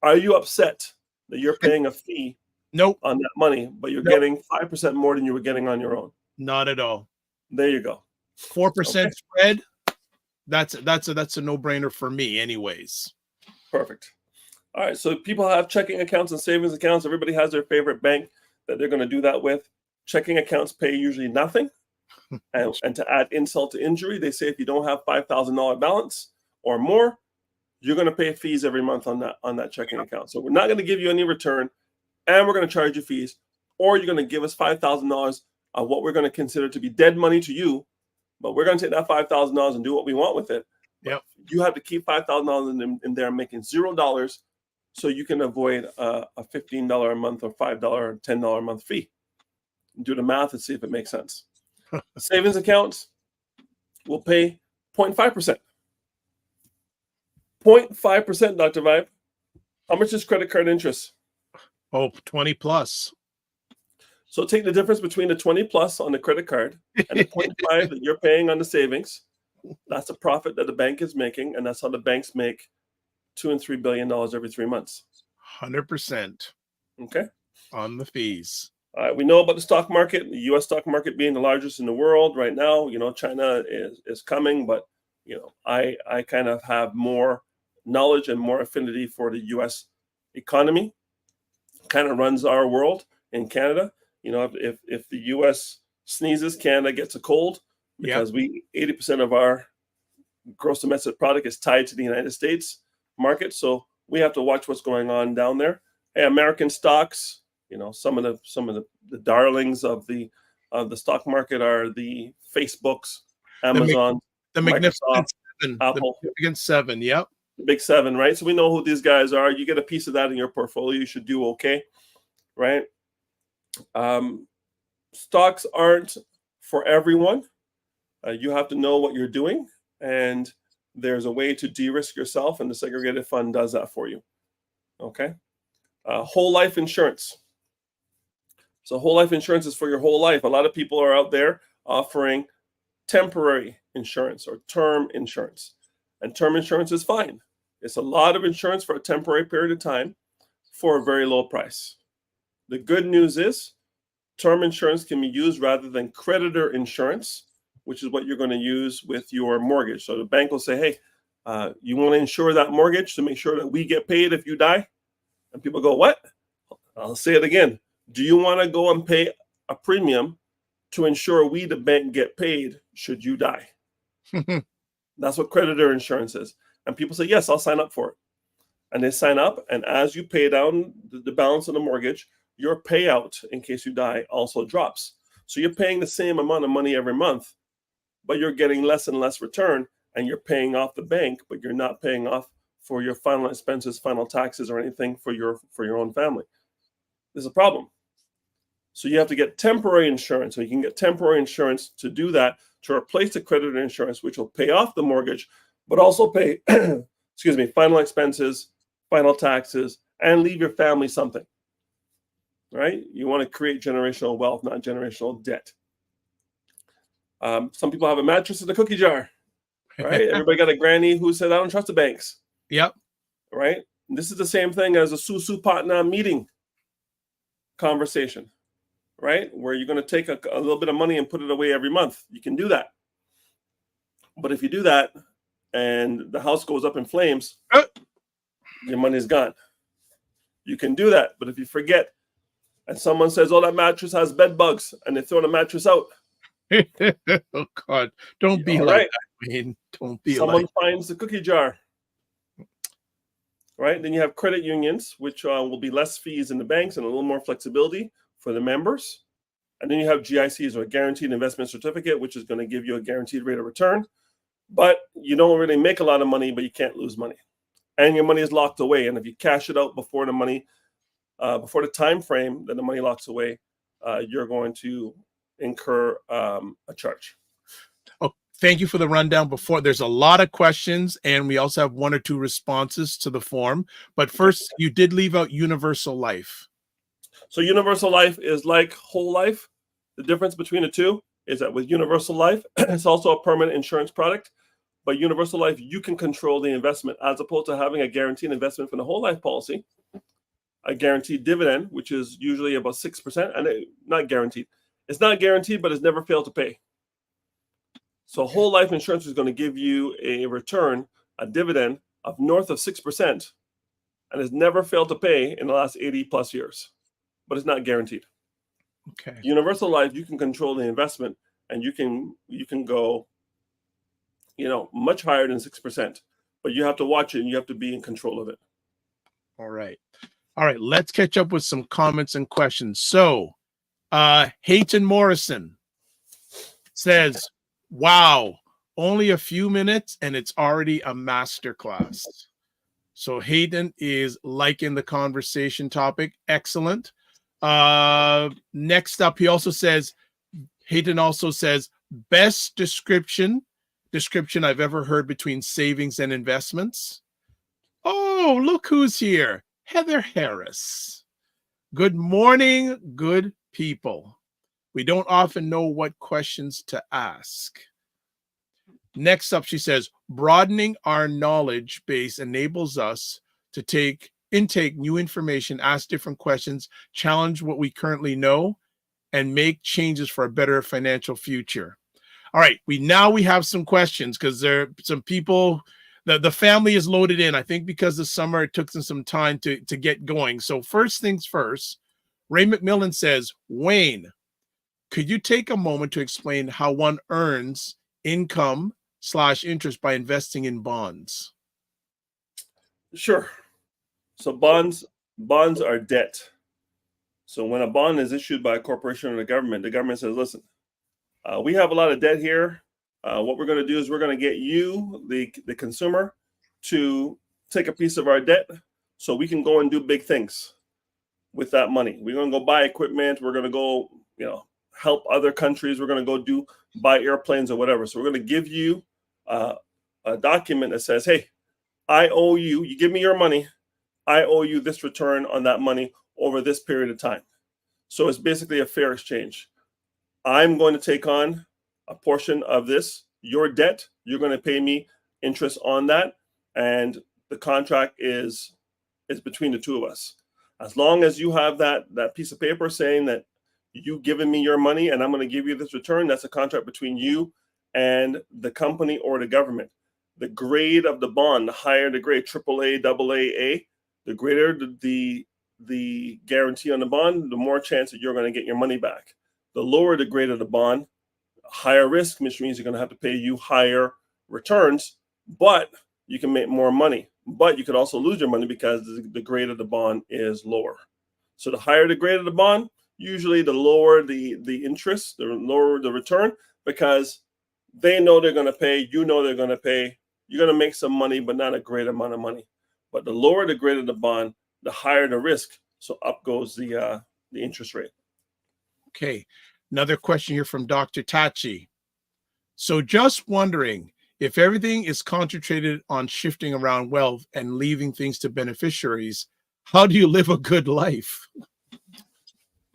Are you upset that you're paying a fee on that money, but you're getting 5% more than you were getting on your own? Not at all. There you go. 4% spread. That's a no-brainer for me anyways. Perfect. All right. So people have checking accounts and savings accounts. Everybody has their favorite bank that they're going to do that with. Checking accounts pay usually nothing. And to add insult to injury, they say if you don't have $5,000 balance or more, you're going to pay fees every month on that checking account. So we're not going to give you any return, and we're going to charge you fees, or you're going to give us $5,000 of what we're going to consider to be dead money to you, but we're going to take that $5,000 and do what we want with it. Yep. You have to keep $5,000 in there, making $0, so you can avoid a $15 a month or $5 or $10 a month fee. Do the math and see if it makes sense. Savings accounts will pay 0.5%. 0.5%, Dr. Vibe. How much is credit card interest? 20 plus. So take the difference between the 20 plus on the credit card and the 0.5 that you're paying on the savings. That's a profit that the bank is making, and that's how the banks make $2 and $3 billion every 3 months. 100%. Okay. On the fees. We know about the stock market, the U.S. stock market being the largest in the world right now. China is coming, but I kind of have more knowledge and more affinity for the U.S. economy. Kind of runs our world in Canada. If the U.S. sneezes, Canada gets a cold because 80% of our gross domestic product is tied to the United States market. So we have to watch what's going on down there. Hey, American stocks. Some of the darlings of the stock market are the Facebooks, Amazon, the Microsoft, Seven, Apple. The Magnificent Seven, yep. The Big Seven, right? So we know who these guys are. You get a piece of that in your portfolio, you should do okay, right? Stocks aren't for everyone. You have to know what you're doing, and there's a way to de-risk yourself, and the segregated fund does that for you. Okay. Whole life insurance. So whole life insurance is for your whole life. A lot of people are out there offering temporary insurance or term insurance. And term insurance is fine. It's a lot of insurance for a temporary period of time for a very low price. The good news is term insurance can be used rather than creditor insurance, which is what you're going to use with your mortgage. So the bank will say, hey, you want to insure that mortgage to make sure that we get paid if you die? And people go, what? I'll say it again. Do you want to go and pay a premium to ensure we, the bank, get paid should you die? That's what creditor insurance is. And people say, yes, I'll sign up for it. And they sign up. And as you pay down the balance of the mortgage, your payout in case you die also drops. So you're paying the same amount of money every month, but you're getting less and less return. And you're paying off the bank, but you're not paying off for your final expenses, final taxes, or anything for your own family. There's a problem. So you have to get temporary insurance. So you can get temporary insurance to do that, to replace the creditor insurance, which will pay off the mortgage, but also pay, final expenses, final taxes, and leave your family something. Right? You want to create generational wealth, not generational debt. Some people have a mattress in a cookie jar. Right? Everybody got a granny who said, I don't trust the banks. Yep. Right? And this is the same thing as a Susu Patna meeting conversation, right? Where you're going to take a little bit of money and put it away every month. You can do that. But if you do that and the house goes up in flames, your money is gone. You can do that. But if you forget and someone says, oh, that mattress has bed bugs, and they throw the mattress out. Oh, God. Don't be like that, man. Don't be Someone like finds the cookie jar. Right? Then you have credit unions, which will be less fees in the banks and a little more flexibility for the members. And then you have GICs, or guaranteed investment certificate, which is going to give you a guaranteed rate of return. But you don't really make a lot of money, but you can't lose money. And your money is locked away. And if you cash it out before the money, before the time frame that the money locks away, you're going to incur a charge. Oh, thank you for the rundown before. There's a lot of questions, and we also have one or two responses to the form. But first, you did leave out universal life. So universal life is like whole life. The difference between the two is that with universal life, it's also a permanent insurance product. But universal life, you can control the investment, as opposed to having a guaranteed investment for the whole life policy, a guaranteed dividend, which is usually about 6%, and not guaranteed. It's not guaranteed, but it's never failed to pay. So whole life insurance is going to give you a return, a dividend of north of 6%, and has never failed to pay in the last 80 plus years, but it's not guaranteed. Okay. Universal life, you can control the investment, and you can go, much higher than 6%, but you have to watch it and you have to be in control of it. All right. Let's catch up with some comments and questions. So, Hayton Morrison says, wow, only a few minutes and it's already a masterclass. So Hayden is liking the conversation topic. Excellent. Next up, Hayden also says, best description I've ever heard between savings and investments. Oh, look who's here. Heather Harris. Good morning, good people. We don't often know what questions to ask. Next up, she says, broadening our knowledge base enables us to intake new information, ask different questions, challenge what we currently know, and make changes for a better financial future. All right, we have some questions because there are some people, the family is loaded in. I think because the summer, it took them some time to get going. So first things first, Ray McMillan says, Wayne, could you take a moment to explain how one earns income/interest by investing in bonds? Sure. So bonds are debt. So when a bond is issued by a corporation or the government says, listen, we have a lot of debt here. What we're going to do is we're going to get you, the consumer, to take a piece of our debt so we can go and do big things with that money. We're going to go buy equipment. We're going to go, help other countries. We're going to go buy airplanes or whatever. So we're going to give you a document that says, hey, I owe you. You give me your money, I owe you this return on that money over this period of time. So it's basically a fair exchange. I'm going to take on a portion of this, your debt. You're going to pay me interest on that. And the contract is between the two of us. As long as you have that piece of paper saying that you've given me your money and I'm going to give you this return, that's a contract between you and the company or the government. The grade of the bond, the higher the grade, AAA, AA, the greater the guarantee on the bond, the more chance that you're going to get your money back. The lower the grade of the bond, higher risk, which means you're going to have to pay you higher returns, but you can make more money. But you could also lose your money because the grade of the bond is lower. So the higher the grade of the bond, usually the lower the interest, the lower the return, because they know they're going to pay, you know they're going to pay. You're going to make some money, but not a great amount of money. But the lower the grade of the bond, the higher the risk. So up goes the interest rate. Okay. Another question here from Dr. Tachi. So just wondering, if everything is concentrated on shifting around wealth and leaving things to beneficiaries, how do you live a good life?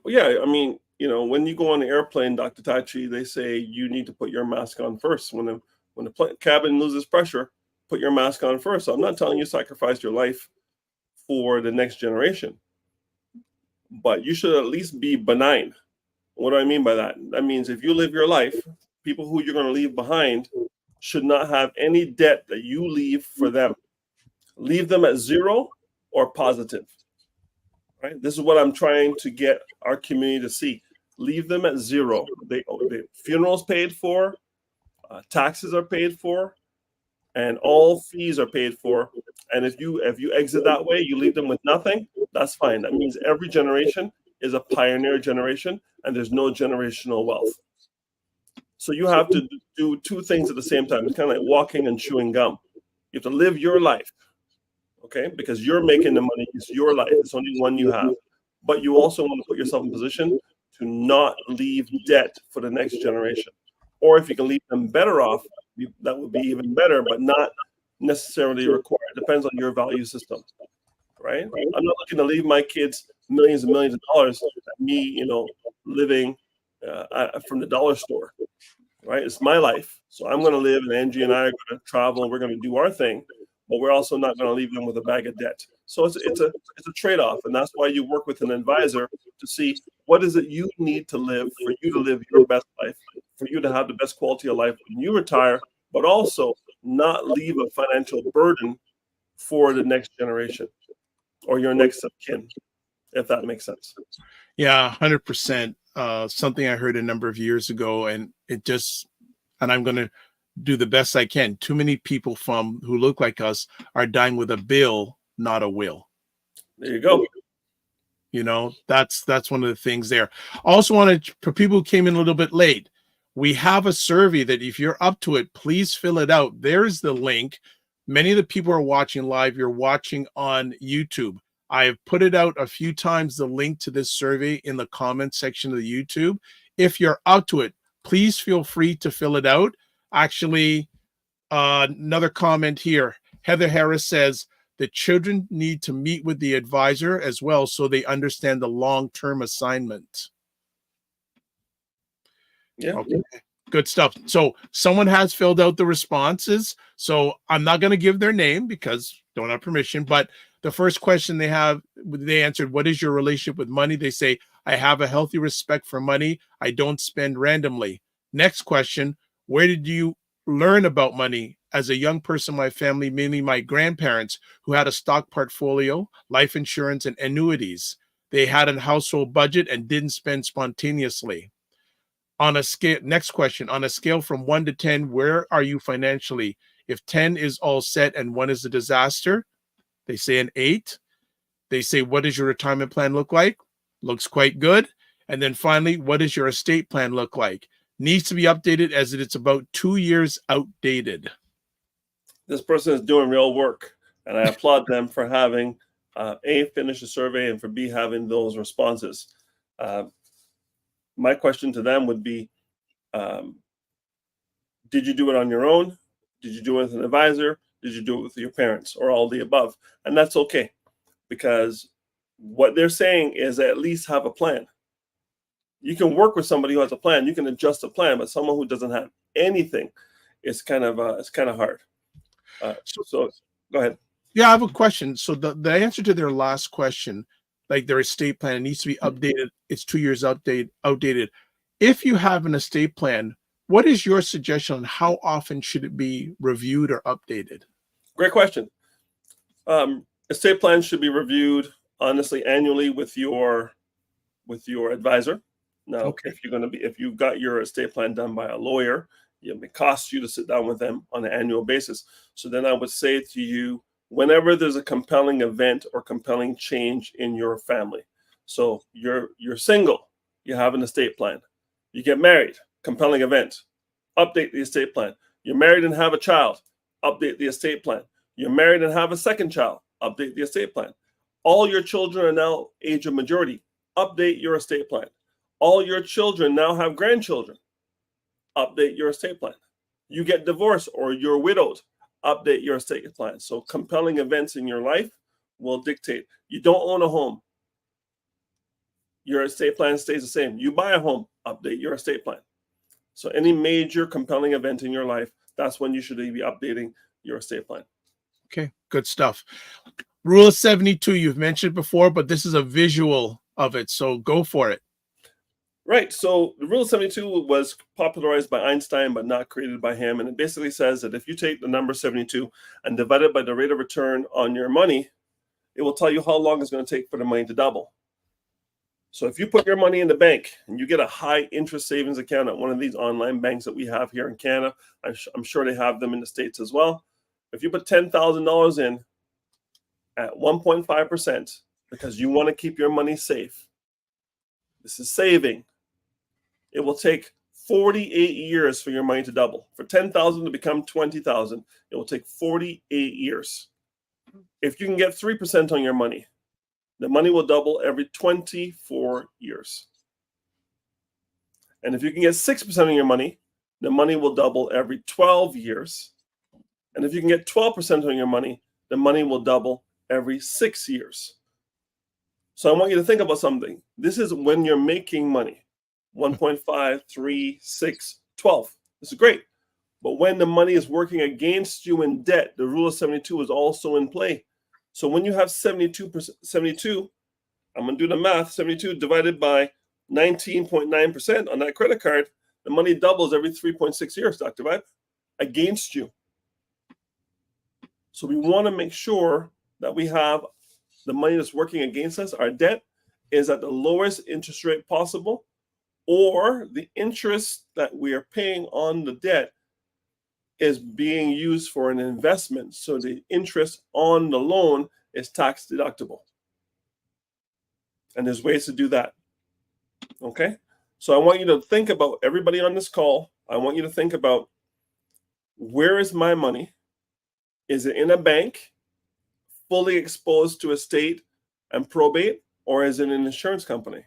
Well, yeah, I mean, when you go on the airplane, Dr. Tachi, they say you need to put your mask on first. When the cabin loses pressure, put your mask on first. So I'm not telling you sacrifice your life for the next generation, but you should at least be benign. What do I mean by that? That means if you live your life, people who you're going to leave behind should not have any debt that you leave for them. Leave them at zero or positive. Right? This is what I'm trying to get our community to see. Leave them at zero. The funerals paid for, taxes are paid for, and all fees are paid for. And if you exit that way, you leave them with nothing. That's fine. That means every generation is a pioneer generation, and there's no generational wealth. So you have to do two things at the same time. It's kind of like walking and chewing gum. You have to live your life, okay? Because you're making the money. It's your life. It's only one you have. But you also want to put yourself in position to not leave debt for the next generation. Or if you can leave them better off, that would be even better, but not necessarily required. It depends on your value system, right? I'm not looking to leave my kids millions and millions of dollars. Me, living from the dollar store, right? It's my life. So I'm going to live, and Angie and I are going to travel, and we're going to do our thing, but we're also not going to leave them with a bag of debt. So it's a trade-off, and that's why you work with an advisor to see what is it you need to live for you to live your best life, for you to have the best quality of life when you retire, but also not leave a financial burden for the next generation or your next of kin, if that makes sense. Yeah, 100%. Something I heard a number of years ago, and I'm going to do the best I can. Too many people who look like us are dying with a bill, not a will. There you go. That's one of the things there. Also wanted, for people who came in a little bit late, we have a survey that if you're up to it, please fill it out. There's the link. Many of the people are watching live. You're watching on YouTube. I have put it out a few times, the link to this survey in the comment section of the YouTube. If you're up to it, please feel free to fill it out. Actually, another comment here. Heather Harris says, the children need to meet with the advisor as well so they understand the long-term assignment. Yeah. Okay. Good stuff. So someone has filled out the responses. So I'm not going to give their name because don't have permission, but the first question they answered, what is your relationship with money? They say, I have a healthy respect for money. I don't spend randomly. Next question, where did you learn about money? As a young person, my family, mainly my grandparents, who had a stock portfolio, life insurance, and annuities. They had a household budget and didn't spend spontaneously. Next question, on a scale from 1 to 10, where are you financially? If 10 is all set and 1 is a disaster, they say an 8. They say, what does your retirement plan look like? Looks quite good. And then finally, what does your estate plan look like? Needs to be updated as it's about 2 years outdated. This person is doing real work, and I applaud them for having finished the survey and for having those responses. My question to them would be, did you do it on your own? Did you do it with an advisor? Did you do it with your parents, or all the above? And that's okay. because what they're saying is at least have a plan. You can work with somebody who has a plan. You can adjust a plan, but someone who doesn't have anything, it's kind of hard. So go ahead. Yeah, I have a question. So the answer to their last question, like their estate plan, it needs to be updated. It's 2 years outdated. If you have an estate plan, what is your suggestion on how often should it be reviewed or updated? Great question. Estate plans should be reviewed honestly annually with your advisor. Now, Okay. if you've got your estate plan done by a lawyer, it costs you to sit down with them on an annual basis. So then I would say to you, whenever there's a compelling event or compelling change in your family. So you're single, you have an estate plan. You get married, compelling event, update the estate plan. You're married and have a child, update the estate plan. You're married and have a second child, update the estate plan. All your children are now age of majority, update your estate plan. All your children now have grandchildren, update your estate plan. You get divorced or you're widowed, update your estate plan. So compelling events in your life will dictate. You don't own a home, your estate plan stays the same. You buy a home, update your estate plan. So any major compelling event in your life, that's when you should be updating your estate plan. Okay, good stuff. Rule of 72, you've mentioned before, but this is a visual of it, so go for it. Right. So the Rule of 72 was popularized by Einstein, but not created by him. And it basically says that if you take the number 72 and divide it by the rate of return on your money, it will tell you how long it's going to take for the money to double. So if you put your money in the bank and you get a high interest savings account at one of these online banks that we have here in Canada, I'm sure they have them in the States as well. If you put $10,000 in at 1.5% because you want to keep your money safe, this is saving. It will take 48 years for your money to double. For 10,000 to become 20,000, it will take 48 years. If you can get 3% on your money, the money will double every 24 years. And if you can get 6% on your money, the money will double every 12 years. And if you can get 12% on your money, the money will double every 6 years. So I want you to think about something. This is when you're making money. 1.5, 3, 6, 12. This is great. But when the money is working against you in debt, the Rule of 72 is also in play. So when you have 72, I'm going to do the math, 72 divided by 19.9% on that credit card, the money doubles every 3.6 years, Dr. Vibe, against you. So we want to make sure that we have the money that's working against us, our debt, is at the lowest interest rate possible, or the interest that we are paying on the debt is being used for an investment. So the interest on the loan is tax deductible. And there's ways to do that. Okay? So I want you to think about, everybody on this call, I want you to think about, where is my money? Is it in a bank, fully exposed to estate and probate, or is it in an insurance company?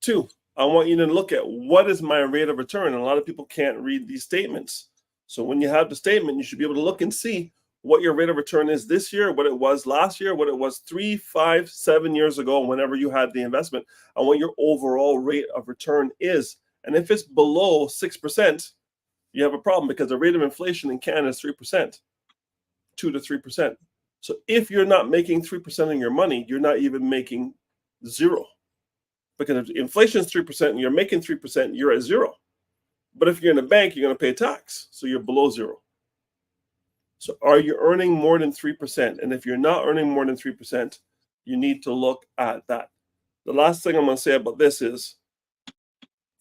2, I want you to look at, what is my rate of return? And a lot of people can't read these statements. So when you have the statement, you should be able to look and see what your rate of return is this year, what it was last year, what it was 3, 5, 7 years ago, whenever you had the investment, and what your overall rate of return is. And if it's below 6%, you have a problem, because the rate of inflation in Canada is 3%, 2 to 3%. So if you're not making 3% of your money, you're not even making zero. Because if inflation is 3% and you're making 3%, you're at zero. But if you're in a bank, you're going to pay tax. So you're below zero. So are you earning more than 3%? And if you're not earning more than 3%, you need to look at that. The last thing I'm going to say about this is,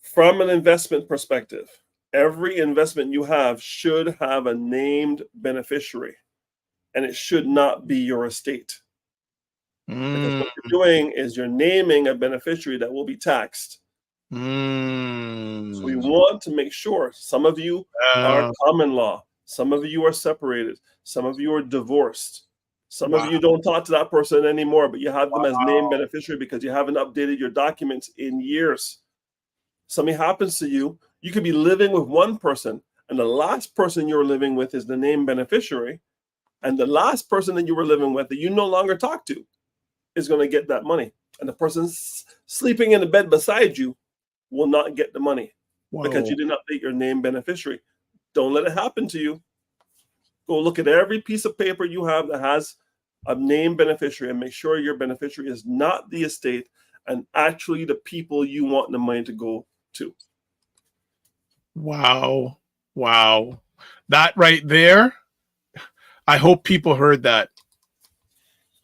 from an investment perspective, every investment you have should have a named beneficiary. And it should not be your estate. Because what you're doing is you're naming a beneficiary that will be taxed. So we want to make sure, some of you are common law, some of you are separated, some of you are divorced, some of you don't talk to that person anymore, but you have them as named beneficiary because you haven't updated your documents in years. Something happens to you, you could be living with one person, and the last person you're living with is the named beneficiary, And the last person that you were living with that you no longer talk to is going to get that money. And the person sleeping in the bed beside you will not get the money because you didn't update your named beneficiary. Don't let it happen to you. Go look at every piece of paper you have that has a named beneficiary and make sure your beneficiary is not the estate and actually the people you want the money to go to. Wow. Wow. That right there, I hope people heard that.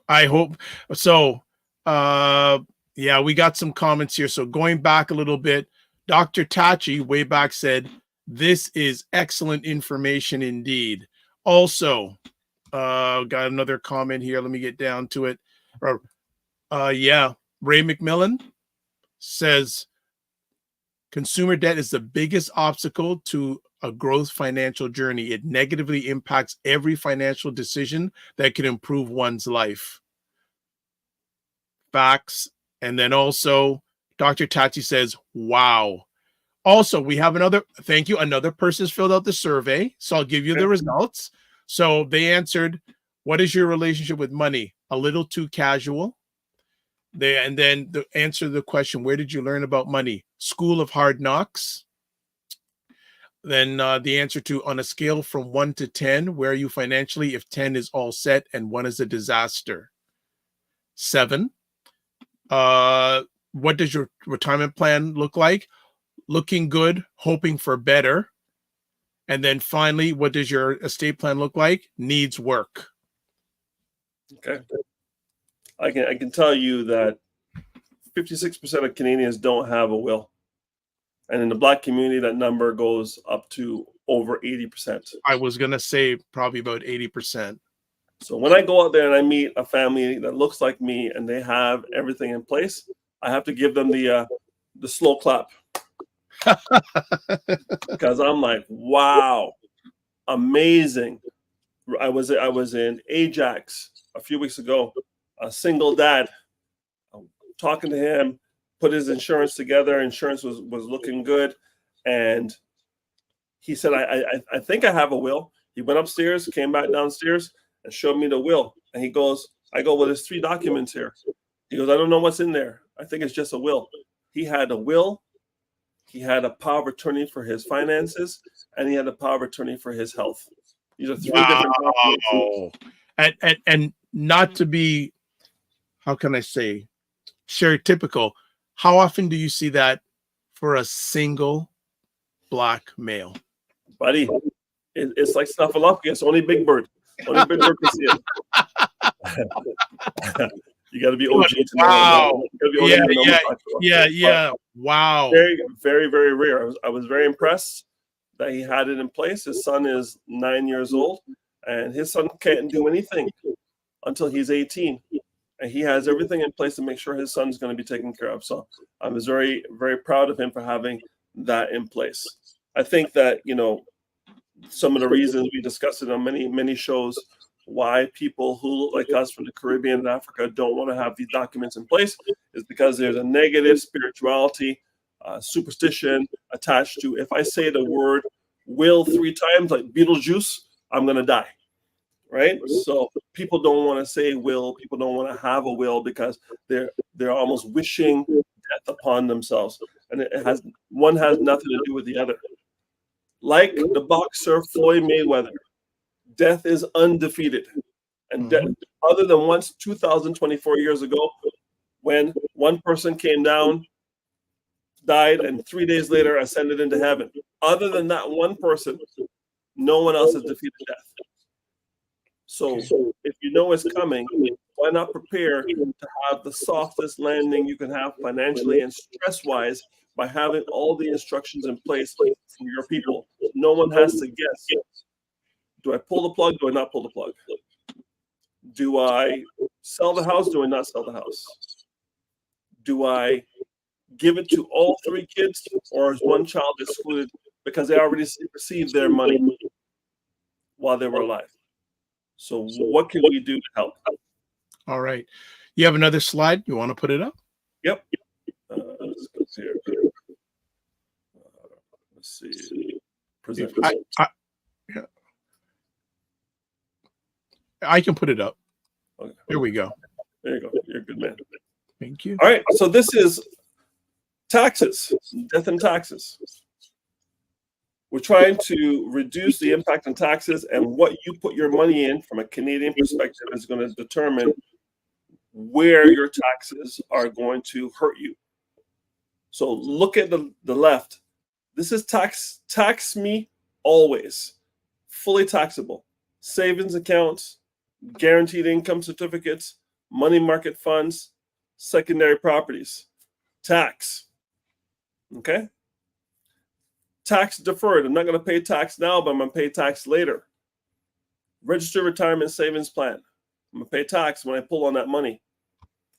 I hope so. Yeah, we got some comments here. So going back a little bit, Dr. Tachi way back said, "This is excellent information indeed." Also, got another comment here. Let me get down to it. Yeah, Ray McMillan says, "Consumer debt is the biggest obstacle to a growth financial journey. It negatively impacts every financial decision that can improve one's life." Facts. And then also, Dr. Tachi says, "Wow." Also, we have thank you. Another person's filled out the survey. So I'll give you the results. So they answered, "What is your relationship with money? A little too casual." And then the answer to the question, "Where did you learn about money? School of Hard Knocks." Then the answer to, "On a scale from 1 to 10, where are you financially if 10 is all set and 1 is a disaster?" 7. What does your retirement plan look like? Looking good, hoping for better. And then finally, what does your estate plan look like? Needs work. Okay. I can tell you that 56% of Canadians don't have a will. And in the Black community, that number goes up to over 80%. I was going to say probably about 80%. So when I go out there and I meet a family that looks like me and they have everything in place, I have to give them the slow clap. Because I'm like, wow, amazing. I was in Ajax a few weeks ago, a single dad, talking to him, put his insurance together. Insurance was looking good. And he said, I think I have a will. He went upstairs, came back downstairs and showed me the will. And he goes, I go, "Well, there's 3 documents here." He goes, "I don't know what's in there. I think it's just a will." He had a will. He had a power of attorney for his finances, and he had a power of attorney for his health. These are 3 different documents. And not to be, how can I say, stereotypical, how often do you see that for a single Black male? Buddy, it's like Snuffleupagus. Only Big Bird. Only Big Bird can see it. You got to be OG to wow. know. Yeah. Wow. Very, very, very rare. I was very impressed that he had it in place. His son is 9 years old, and his son can't do anything until he's 18. And he has everything in place to make sure his son's going to be taken care of. So I was very, very proud of him for having that in place. I think that, some of the reasons we discussed it on many, many shows, why people who look like us from the Caribbean and Africa don't want to have these documents in place is because there's a negative spirituality, superstition attached to, if I say the word will 3 times, like Beetlejuice, I'm going to die. Right? So people don't want to say will. People don't want to have a will because they're almost wishing death upon themselves. And one has nothing to do with the other. Like the boxer Floyd Mayweather, death is undefeated. And death, other than once 2024 years ago, when one person came down, died, and 3 days later ascended into heaven. Other than that one person, no one else has defeated death. So if you know it's coming, why not prepare to have the softest landing you can have financially and stress-wise by having all the instructions in place for your people? No one has to guess. Do I pull the plug? Do I not pull the plug? Do I sell the house? Do I not sell the house? Do I give it to all 3 kids, or is one child excluded because they already received their money while they were alive? So what can we do to help? All right. You have another slide? You want to put it up? Yep. Let's go here. Let's see. Present. Yeah. I can put it up. Okay. Here we go. There you go. You're a good man. Thank you. All right. So this is taxes, death and taxes. We're trying to reduce the impact on taxes, and what you put your money in from a Canadian perspective is going to determine where your taxes are going to hurt you. So look at the left. This is tax me always, fully taxable. Savings accounts, guaranteed income certificates, money market funds, secondary properties, tax. Okay? Tax deferred. I'm not going to pay tax now, but I'm going to pay tax later. Registered retirement savings plan. I'm going to pay tax when I pull on that money.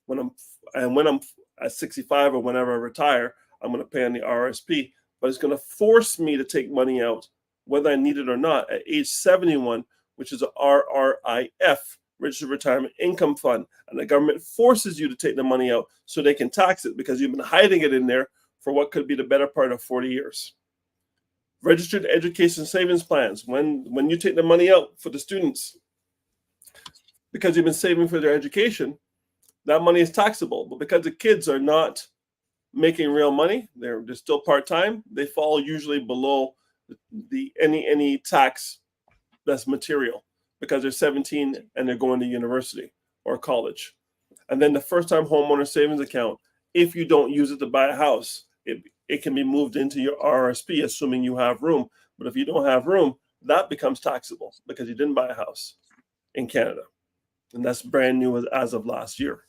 When I'm at 65 or whenever I retire, I'm going to pay on the RSP. But it's going to force me to take money out, whether I need it or not, at age 71, which is a RRIF, Registered Retirement Income Fund. And the government forces you to take the money out so they can tax it because you've been hiding it in there for what could be the better part of 40 years. Registered education savings plans. When you take the money out for the students, because you've been saving for their education, that money is taxable. But because the kids are not making real money, they're still part-time, they fall usually below any tax that's material because they're 17 and they're going to university or college. And then the first-time homeowner savings account, if you don't use it to buy a house, it can be moved into your RSP, assuming you have room. But if you don't have room, that becomes taxable because you didn't buy a house in Canada. And that's brand new as of last year.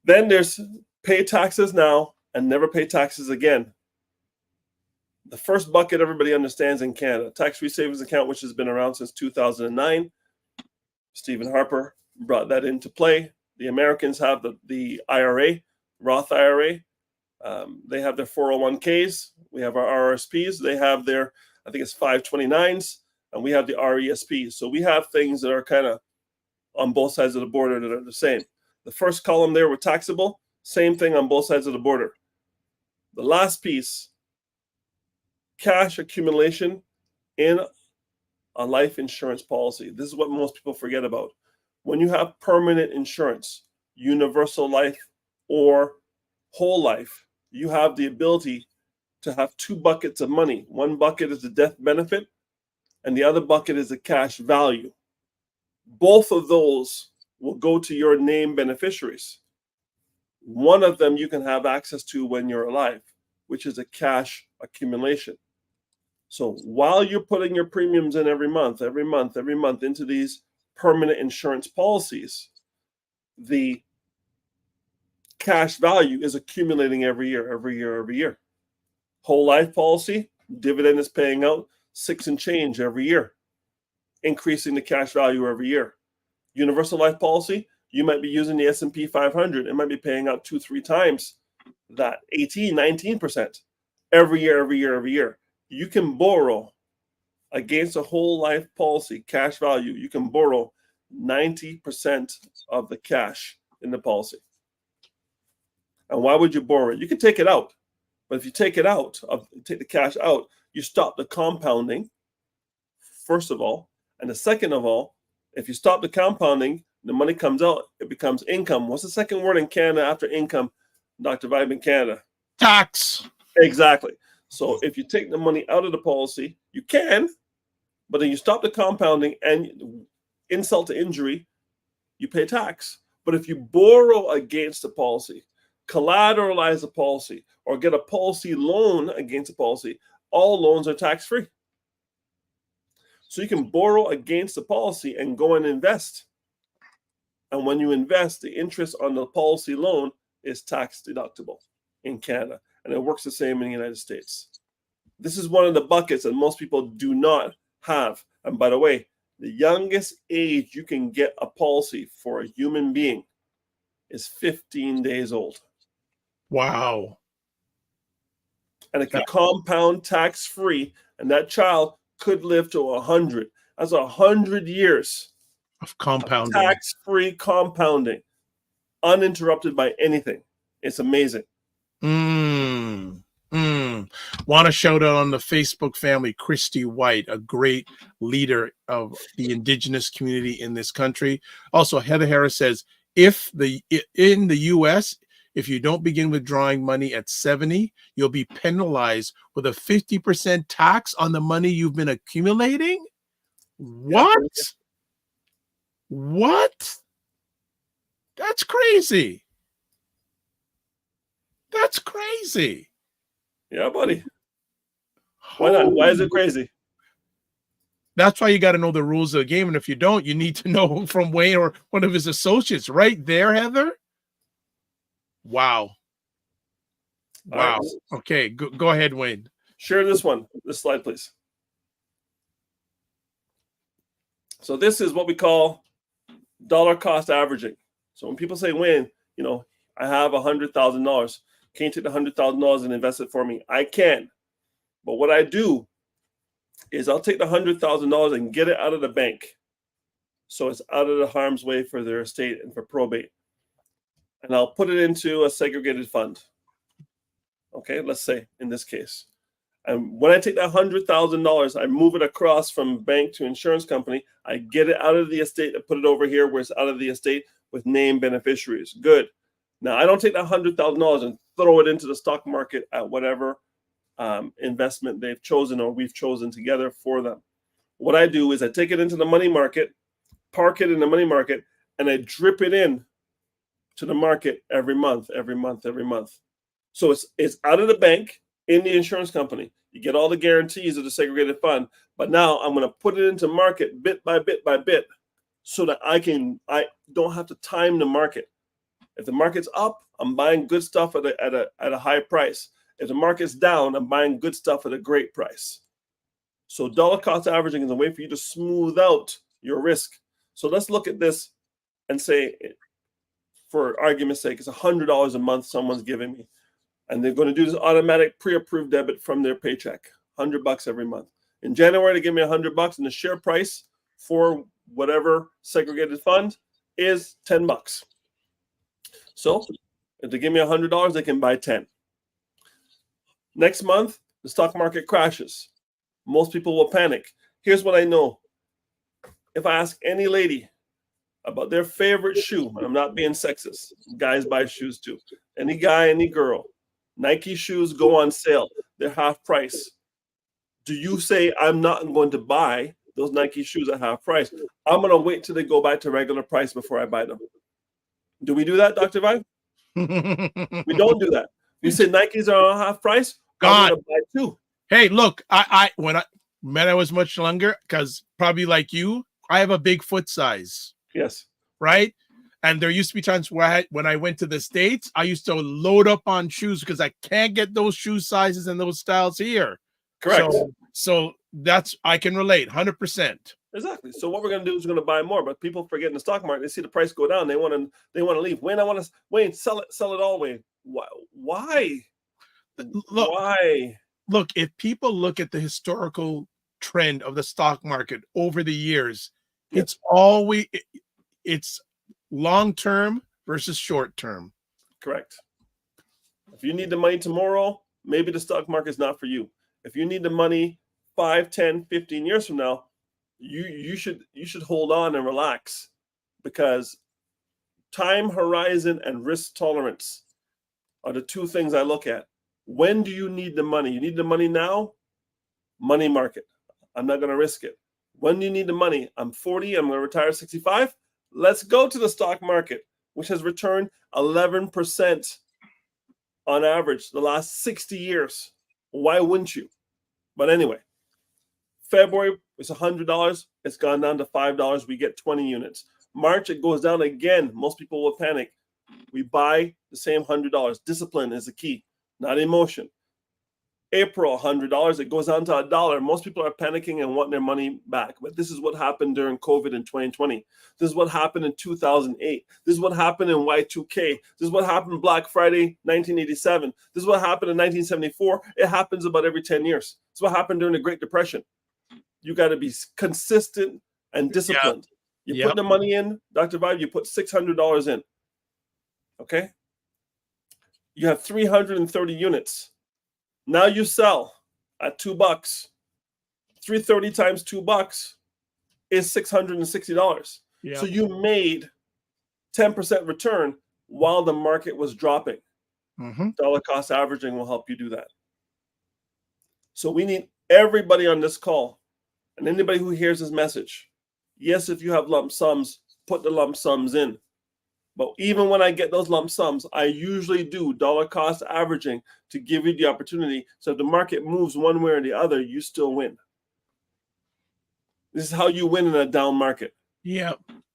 Then there's pay taxes now and never pay taxes again. The first bucket everybody understands in Canada, tax-free savings account, which has been around since 2009. Stephen Harper brought that into play. The Americans have the IRA, Roth IRA. They have their 401ks. We have our RSPs. They have their, I think it's 529s, and we have the RESPs. So we have things that are kind of on both sides of the border that are the same. The first column there were taxable, same thing on both sides of the border. The last piece, cash accumulation in a life insurance policy. This is what most people forget about. When you have permanent insurance, universal life or whole life, you have the ability to have two buckets of money. One bucket is the death benefit, and the other bucket is the cash value. Both of those will go to your named beneficiaries. One of them you can have access to when you're alive, which is a cash accumulation. So while you're putting your premiums in every month into these permanent insurance policies, the cash value is accumulating every year. Whole life policy, dividend is paying out 6 and change every year, increasing the cash value every year. Universal life policy, you might be using the S&P 500. It might be paying out 2-3 times that, 18-19% every year. You can borrow against a whole life policy, cash value. You can borrow 90% of the cash in the policy. And why would you borrow it? You can take it out. But if you take the cash out, you stop the compounding, first of all. And the second of all, if you stop the compounding, the money comes out, it becomes income. What's the second word in Canada after income, Dr. Vibe in Canada? Tax. Exactly. So if you take the money out of the policy, you can, but then you stop the compounding and insult to injury, you pay tax. But if you borrow against the policy, collateralize a policy, or get a policy loan against a policy, all loans are tax-free. So you can borrow against the policy and go and invest. And when you invest, the interest on the policy loan is tax deductible in Canada. And it works the same in the United States. This is one of the buckets that most people do not have. And by the way, the youngest age you can get a policy for a human being is 15 days old. Wow. And it can compound tax-free, and that child could live to 100. That's 100 years Of compounding. Tax-free compounding, uninterrupted by anything. It's amazing. Want to shout out on the Facebook family, Christy White, a great leader of the indigenous community in this country. Also, Heather Harris says, in the US, if you don't begin withdrawing money at 70, you'll be penalized with a 50% tax on the money you've been accumulating. What? What? That's crazy. That's crazy. Yeah, buddy. Why not? Why is it crazy? That's why you got to know the rules of the game. And if you don't, you need to know from Wayne or one of his associates right there, Heather. Wow. Wow. Right. Okay. Go ahead, Wayne. Share this slide, please. So this is what we call dollar cost averaging. So when people say, Wayne, I have $100,000. Can you take the $100,000 and invest it for me? I can. But what I do is I'll take the $100,000 and get it out of the bank. So it's out of the harm's way for their estate and for probate. And I'll put it into a segregated fund. Okay, let's say in this case. And when I take that $100,000, I move it across from bank to insurance company. I get it out of the estate and put it over here where it's out of the estate with named beneficiaries. Good. Now, I don't take that $100,000 and throw it into the stock market at whatever investment they've chosen or we've chosen together for them. What I do is I take it into the money market, park it in the money market, and I drip it in to the market every month. So it's out of the bank in the insurance company. You get all the guarantees of the segregated fund, but now I'm going to put it into market bit by bit so that I don't have to time the market. If the market's up, I'm buying good stuff at a high price. If the market's down, I'm buying good stuff at a great price. So dollar cost averaging is a way for you to smooth out your risk. So let's look at this and say, for argument's sake, it's $100 a month someone's giving me. And they're going to do this automatic pre-approved debit from their paycheck, $100 every month. In January, they give me $100, and the share price for whatever segregated fund is $10. So if they give me $100, they can buy 10. Next month, the stock market crashes. Most people will panic. Here's what I know. If I ask any lady about their favorite shoe, and I'm not being sexist, guys buy shoes too. Any guy, any girl, Nike shoes go on sale. They're half price. Do you say, I'm not going to buy those Nike shoes at half price? I'm going to wait till they go back to regular price before I buy them. Do we do that, Dr. Vibe? We don't do that. You say Nikes are on half price? I'm going to buy two. Hey, look, when I was much younger, because probably like you, I have a big foot size. Yes. Right? And there used to be times where when I went to the States, I used to load up on shoes because I can't get those shoe sizes and those styles here. Correct. So that's, I can relate 100%. Exactly. So what we're going to do is we're going to buy more, but people forget in the stock market, they see the price go down. They want to leave. Wayne, sell it all, Wayne. Why? Look, why? Look, if people look at the historical trend of the stock market over the years, it's long-term versus short-term. Correct. If you need the money tomorrow, maybe the stock market is not for you. If you need the money 5, 10, 15 years from now, you should hold on and relax, because time horizon and risk tolerance are the two things I look at. When do you need the money? You need the money now? Money market. I'm not going to risk it. When do you need the money? I'm 40. I'm going to retire at 65. Let's go to the stock market, which has returned 11% on average the last 60 years. Why wouldn't you? But anyway, February, it's $100. It's gone down to $5. We get 20 units. March, it goes down again. Most people will panic. We buy the same $100. Discipline is the key, not emotion. April, $100. It goes down to $1. Most people are panicking and want their money back. But this is what happened during COVID in 2020. This is what happened in 2008. This is what happened in Y2K. This is what happened Black Friday, 1987. This is what happened in 1974. It happens about every 10 years. This is what happened during the Great Depression. You got to be consistent and disciplined. Yeah. You put the money in, Dr. Vibe, you put $600 in. Okay? You have 330 units. Now you sell at $2. 330 times $2 is $660. Yeah. So you made 10% return while the market was dropping. Dollar cost averaging will help you do that. So we need everybody on this call and anybody who hears this message. Yes, if you have lump sums, put the lump sums in. But even when I get those lump sums, I usually do dollar cost averaging to give you the opportunity. So if the market moves one way or the other, you still win. This is how you win in a down market. Yeah.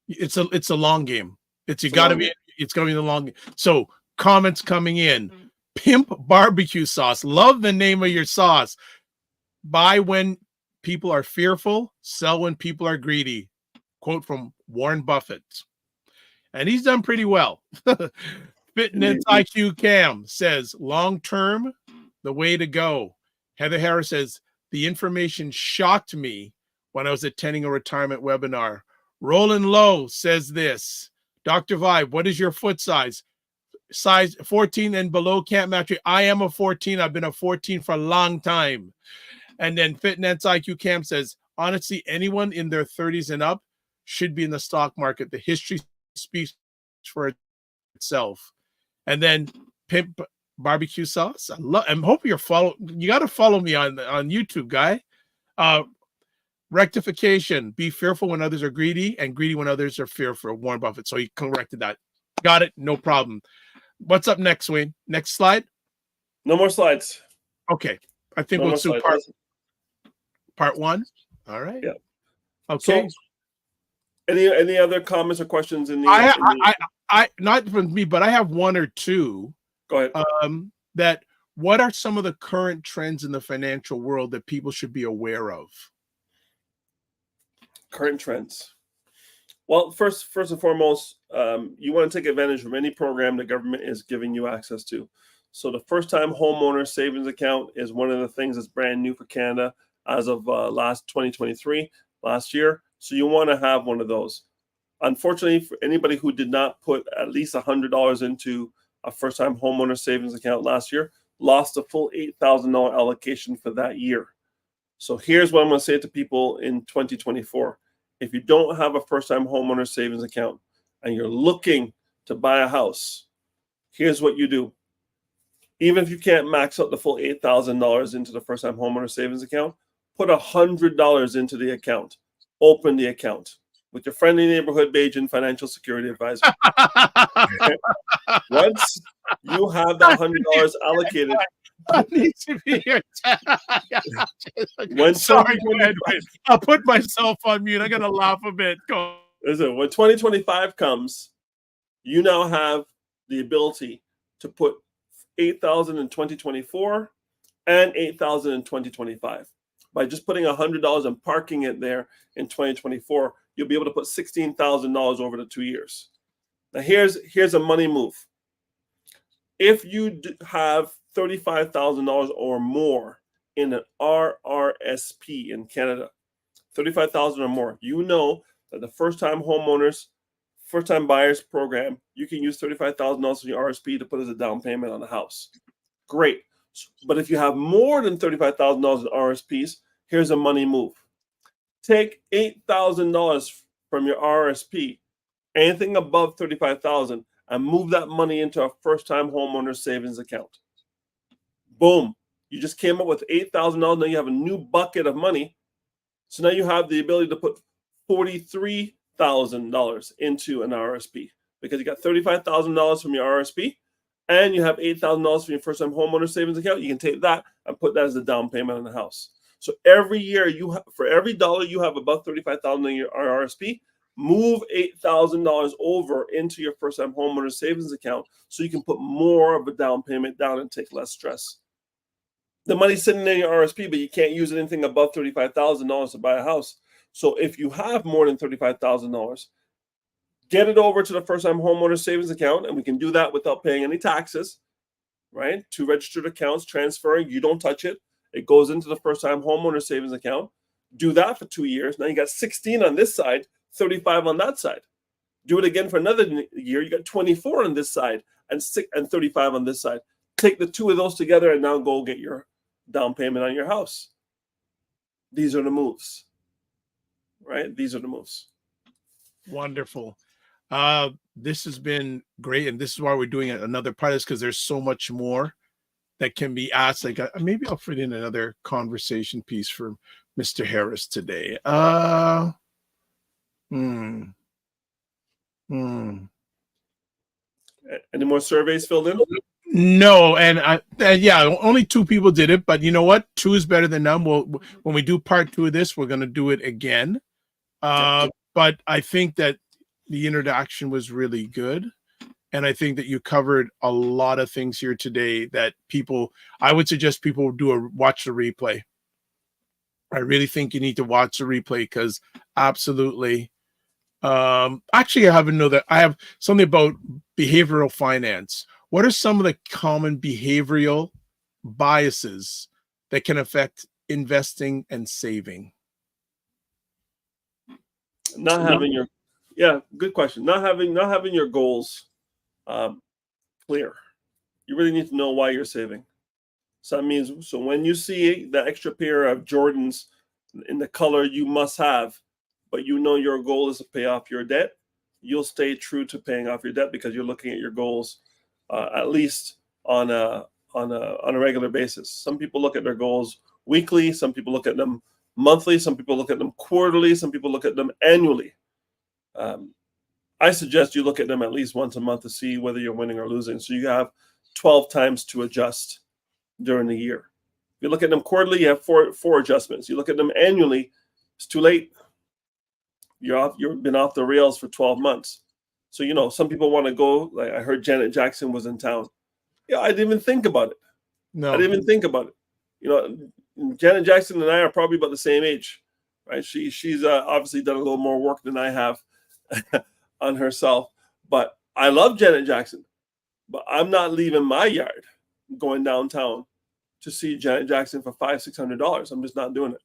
It's a long game. It's gonna be the long game. So comments coming in. Pimp barbecue sauce. Love the name of your sauce. Buy when people are fearful, sell when people are greedy. Quote from Warren Buffett. And he's done pretty well. Fitness IQ Cam says, long term, the way to go. Heather Harris says, the information shocked me when I was attending a retirement webinar. Roland Lowe says this. Dr. Vibe, what is your foot size? Size 14 and below can't match it. I am a 14. I've been a 14 for a long time. And then Fitness IQ Cam says, honestly, anyone in their 30s and up should be in the stock market. The history speaks for itself. And then Pimp barbecue sauce. I'm hoping you're you got to follow me on YouTube, guy. Rectification. Be fearful when others are greedy and greedy when others are fearful. Warren Buffett. So he corrected that. Got it. No problem. What's up next, Wayne? Next slide. No more slides. Okay. I think we'll do part one. All right. Yeah. Okay. So, any other comments or questions in the? I not from me, but I have one or two. Go ahead. That what are some of the current trends in the financial world that people should be aware of? Current trends. Well, first and foremost, you want to take advantage of any program the government is giving you access to. So the first-time homeowner savings account is one of the things that's brand new for Canada as of last 2023, last year. So you want to have one of those. Unfortunately, for anybody who did not put at least $100 into a first-time homeowner savings account last year, lost a full $8,000 allocation for that year. So here's what I'm going to say to people in 2024. If you don't have a first-time homeowner savings account and you're looking to buy a house, here's what you do. Even if you can't max out the full $8,000 into the first-time homeowner savings account, put $100 into the account. Open the account with your friendly neighborhood agent financial security advisor. Once you have that $100 allocated, I need to be here. Sorry, I'll put myself on mute. I gotta laugh a bit. Go. Listen, when 2025 comes, you now have the ability to put $8,000 in 2024 and $8,000 in 2025. By just putting $100 and parking it there in 2024, you'll be able to put $16,000 over the 2 years. Now, here's a money move. If you have $35,000 or more in an RRSP in Canada, $35,000 or more, you know that the first-time buyers program, you can use $35,000 in your RSP to put as a down payment on the house. Great. But if you have more than $35,000 in RSPs, here's a money move. Take $8,000 from your RSP, anything above $35,000, and move that money into a first-time homeowner savings account. Boom. You just came up with $8,000. Now you have a new bucket of money. So now you have the ability to put $43,000 into an RSP because you got $35,000 from your RSP and you have $8,000 from your first-time homeowner savings account. You can take that and put that as a down payment on the house. So every year, for every dollar you have above $35,000 in your RSP, move $8,000 over into your first-time homeowner savings account so you can put more of a down payment down and take less stress. The money's sitting in your RSP, but you can't use anything above $35,000 to buy a house. So if you have more than $35,000, get it over to the first-time homeowner savings account, and we can do that without paying any taxes, right? 2 registered accounts, transferring, you don't touch it. It goes into the first-time homeowner savings account. Do that for 2 years. Now you got 16 on this side, 35 on that side. Do it again for another year. You got 24 on this side and 35 on this side. Take the 2 of those together and now go get your down payment on your house. These are the moves, right? These are the moves. Wonderful. This has been great, and this is why we're doing another part of this, because there's so much more that can be asked. Like maybe I'll fit in another conversation piece for Mr. Harris today. Any more surveys filled in? No, and yeah, only 2 people did it, but you know what? 2 is better than none. When we do part 2 of this, we're going to do it again. But I think that the introduction was really good. And I think that you covered a lot of things here today that I would suggest people watch the replay. I really think you need to watch the replay, because absolutely. Actually, I have something about behavioral finance. What are some of the common behavioral biases that can affect investing and saving? Good question. Not having your goals clear. You really need to know why you're saving. So that means, when you see the extra pair of Jordans in the color you must have, but you know your goal is to pay off your debt, you'll stay true to paying off your debt, because you're looking at your goals at least on a regular basis. Some people look at their goals weekly, some people look at them monthly, some people look at them quarterly, some people look at them annually. I suggest you look at them at least once a month to see whether you're winning or losing. So you have 12 times to adjust during the year. If you look at them quarterly, you have four adjustments. You look at them annually, it's too late. You've been off the rails for 12 months. So, some people want to go, like I heard Janet Jackson was in town. Yeah, I didn't even think about it. No. I didn't even think about it. Janet Jackson and I are probably about the same age, right? She's obviously done a little more work than I have on herself. But I love Janet Jackson. But I'm not leaving my yard going downtown to see Janet Jackson for $500-$600. I'm just not doing it.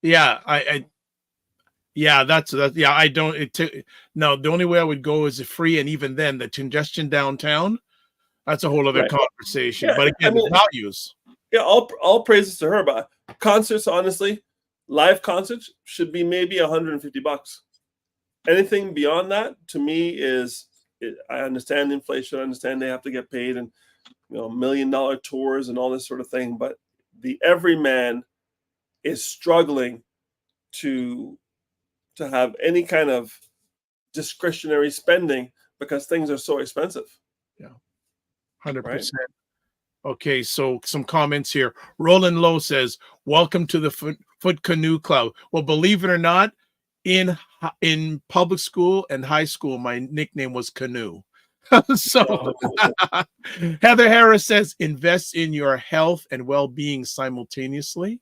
Yeah, I don't. No, the only way I would go is free, and even then, the congestion downtown, that's a whole other conversation. Yeah, but again, values. Yeah, all praises to her. But concerts, honestly, live concerts should be maybe $150. Anything beyond that, to me, I understand inflation. I understand they have to get paid, and $1 million tours and all this sort of thing. But the everyman is struggling to have any kind of discretionary spending because things are so expensive. Yeah, 100%. Okay, so some comments here. Roland Lowe says, "Welcome to the Foot Canoe Club." Well, believe it or not, in public school and high school, my nickname was Canoe. So Heather Harris says, "Invest in your health and well-being simultaneously."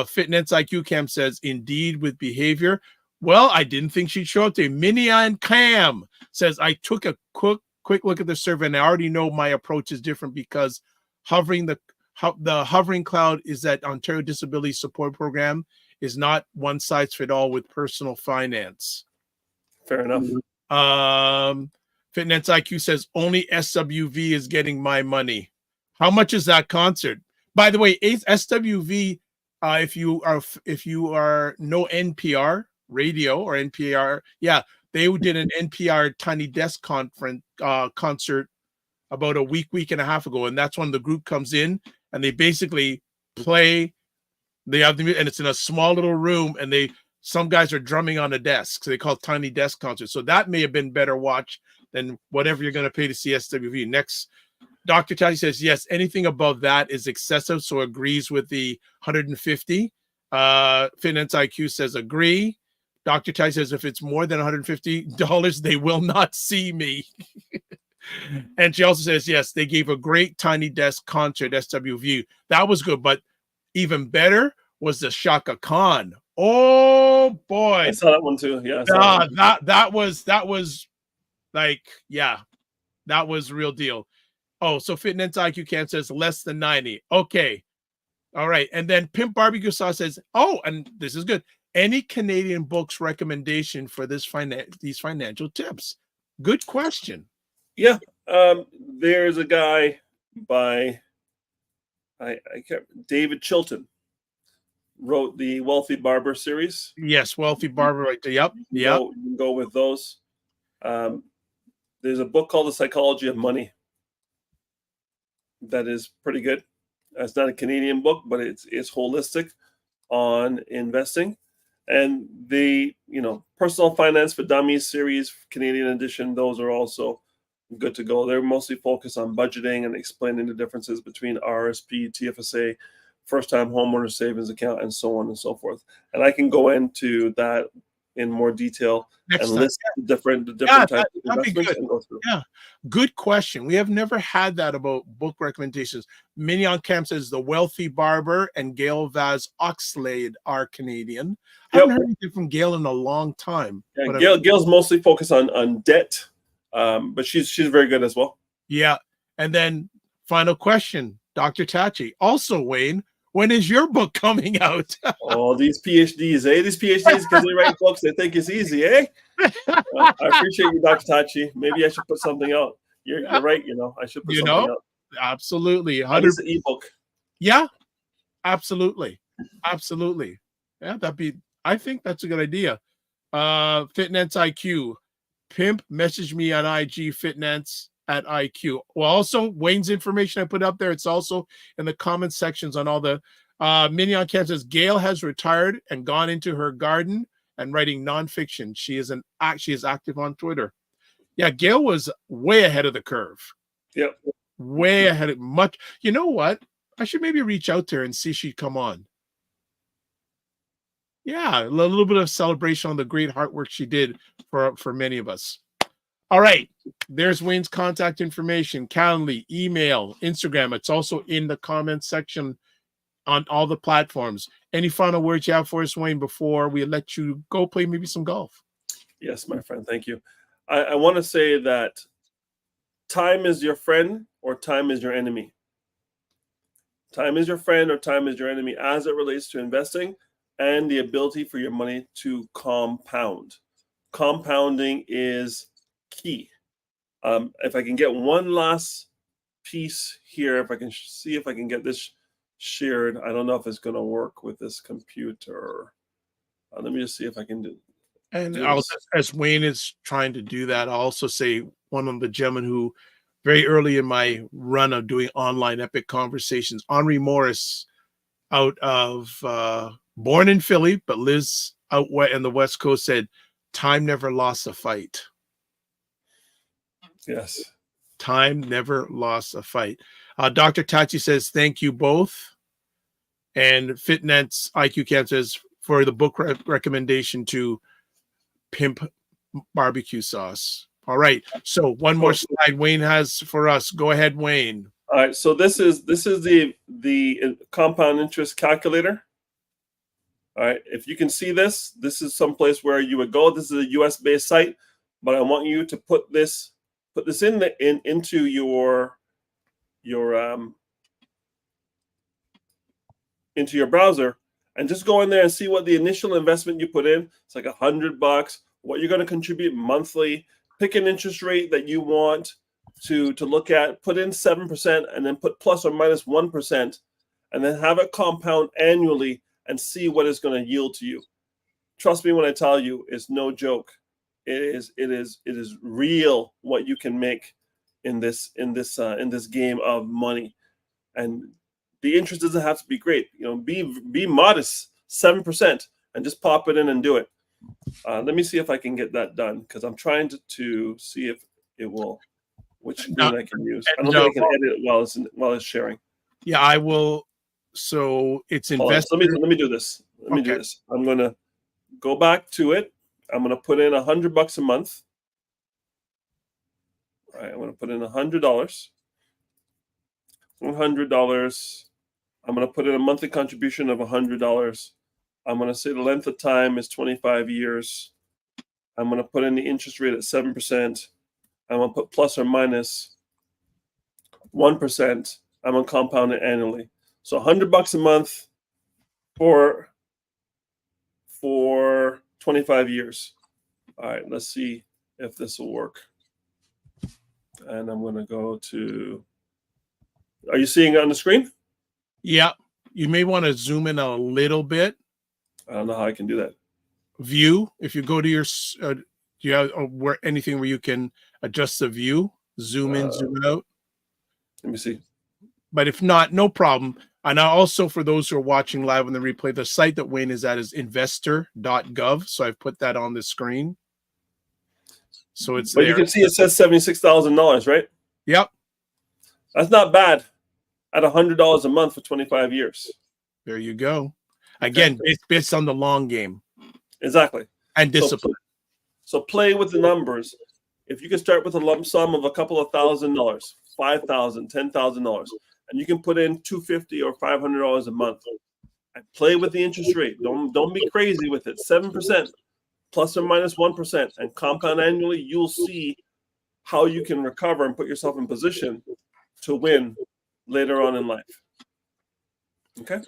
Fitness IQ Cam says, "Indeed, with behavior." Well, I didn't think she'd show up today. Minion Cam says, "I took a quick look at the survey, and I already know my approach is different because the hovering cloud is that Ontario Disability Support Program is not one size fit all with personal finance." Fair enough. Fitness IQ says, "Only SWV is getting my money." How much is that concert? By the way, SWV, if you are no NPR radio or NPR, they did an NPR Tiny Desk concert about a week and a half ago, and that's when the group comes in and they basically play. They have and it's in a small little room, and some guys are drumming on a desk, so they call it Tiny Desk concert. So that may have been better watch than whatever you're going to pay to see SWV. Next, Dr. Tati says, yes, anything above that is excessive, so agrees with the 150. Finance IQ says agree. Dr. Tati says if it's more than $150, they will not see me. And she also says, yes, they gave a great Tiny Desk concert, SWV. That was good, but even better was the Shaka Khan. Oh boy, I saw that one too. Yeah, that was like, yeah, that was real deal. Oh, so Fitness IQ Cam says less than 90. Okay, all right. And then Pimp Barbecue Sauce says, oh, and this is good. Any Canadian books recommendation for these financial tips? Good question. Yeah, there's a guy by I can't. David Chilton wrote the Wealthy Barber series. Yes, Wealthy Barber right there. Yep. You Yep. can go with those. There's a book called The Psychology of Money that is pretty good. It's not a Canadian book, but it's holistic on investing. And the Personal Finance for Dummies series, Canadian edition, those are also good to go. They're mostly focused on budgeting and explaining the differences between RSP, TFSA, first-time homeowner savings account, and so on and so forth. And I can go into that in more detail Next and time. list the different Yeah, types of that'd be investments good. and go through. Yeah, good question. We have never had that about book recommendations. Mignon Camp says The Wealthy Barber and Gail Vaz Oxlade are Canadian. I haven't heard anything from Gail in a long time. Yeah, But Gail's mostly focused on debt, but she's very good as well. yeah, and then final question, Dr. Tachi. Also, Wayne, when is your book coming out? Oh, these PhDs, eh? These PhDs, because they write books, they think it's easy, eh? I appreciate you, Dr. Tachi. Maybe I should put something out. You're right, I should put something out. Absolutely. It's an ebook. Yeah, absolutely. Absolutely. Yeah, I think that's a good idea. Fitness IQ. Pimp, message me on IG Fitness at IQ. Well, also Wayne's information I put up there. It's also in the comment sections on all the Mignon Camp says Gail has retired and gone into her garden and writing nonfiction. She is active on Twitter. Yeah, Gail was way ahead of the curve. Yep. Way ahead of much. You know what? I should maybe reach out to her and see if she'd come on. Yeah, a little bit of celebration on the great hard work she did for many of us. All right, there's Wayne's contact information, Calendly, email, Instagram. It's also in the comment section on all the platforms. Any final words you have for us, Wayne, before we let you go play maybe some golf? Yes, my friend. Thank you. I want to say that time is your friend or time is your enemy. Time is your friend or time is your enemy as it relates to investing and the ability for your money to compound. Compounding is key. If I can get one last piece here, if I can see if I can get this shared. I don't know if it's going to work with this computer. Let me just see if I can do. And as Wayne is trying to do that, I'll also say one of the gentlemen who very early in my run of doing online epic conversations, Henri Morris, out of born in Philly, but lives out in the West Coast, said, time never lost a fight. Yes. Time never lost a fight. Dr. Tachi says, thank you both. And Fitness IQ Camp says, for the book recommendation to Pimp Barbecue Sauce. All right. So one more slide Wayne has for us. Go ahead, Wayne. All right. So this is the compound interest calculator. All right. If you can see this is someplace where you would go. This is a US based site, but I want you to put this into your browser and just go in there and see what the initial investment you put in. It's like $100. What you're going to contribute monthly. Pick an interest rate that you want to look at. Put in 7% and then put plus or minus 1%, and then have it compound annually and see what it's going to yield to you. Trust me when I tell you, it's no joke. It is real what you can make in this game of money, and the interest doesn't have to be great. Be modest, 7%, and just pop it in and do it. Let me see if I can get that done because I'm trying to see if it will, which screen I can use. I don't think I can edit it while it's sharing. Yeah, I will. So it's invested. Let me do this. Let me do this. I'm going to go back to it. I'm going to put in $100 a month. All right, I'm going to put in $100. $100. I'm going to put in a monthly contribution of $100. I'm going to say the length of time is 25 years. I'm going to put in the interest rate at 7%. I'm going to put plus or minus 1%. I'm going to compound it annually. So $100 a month for 25 years. All right, let's see if this will work. And I'm going to go to, are you seeing it on the screen? Yeah, you may want to zoom in a little bit. I don't know how I can do that. View. If you go to your, do you have anything where you can adjust the view, zoom in, zoom out? Let me see. But if not, no problem. And also for those who are watching live on the replay, the site that Wayne is at is investor.gov. So I've put that on the screen. So it's But there. you can see it says $76,000, right? Yep. That's not bad at $100 a month for 25 years. There you go. Again, it's based on the long game. Exactly. And discipline. So play with the numbers. If you can start with a lump sum of a couple of $1,000, $5,000, $10,000, and you can put in $250 or $500 a month, and play with the interest rate. Don't be crazy with it. 7% plus or minus 1%, and compound annually. You'll see how you can recover and put yourself in position to win later on in life. Okay.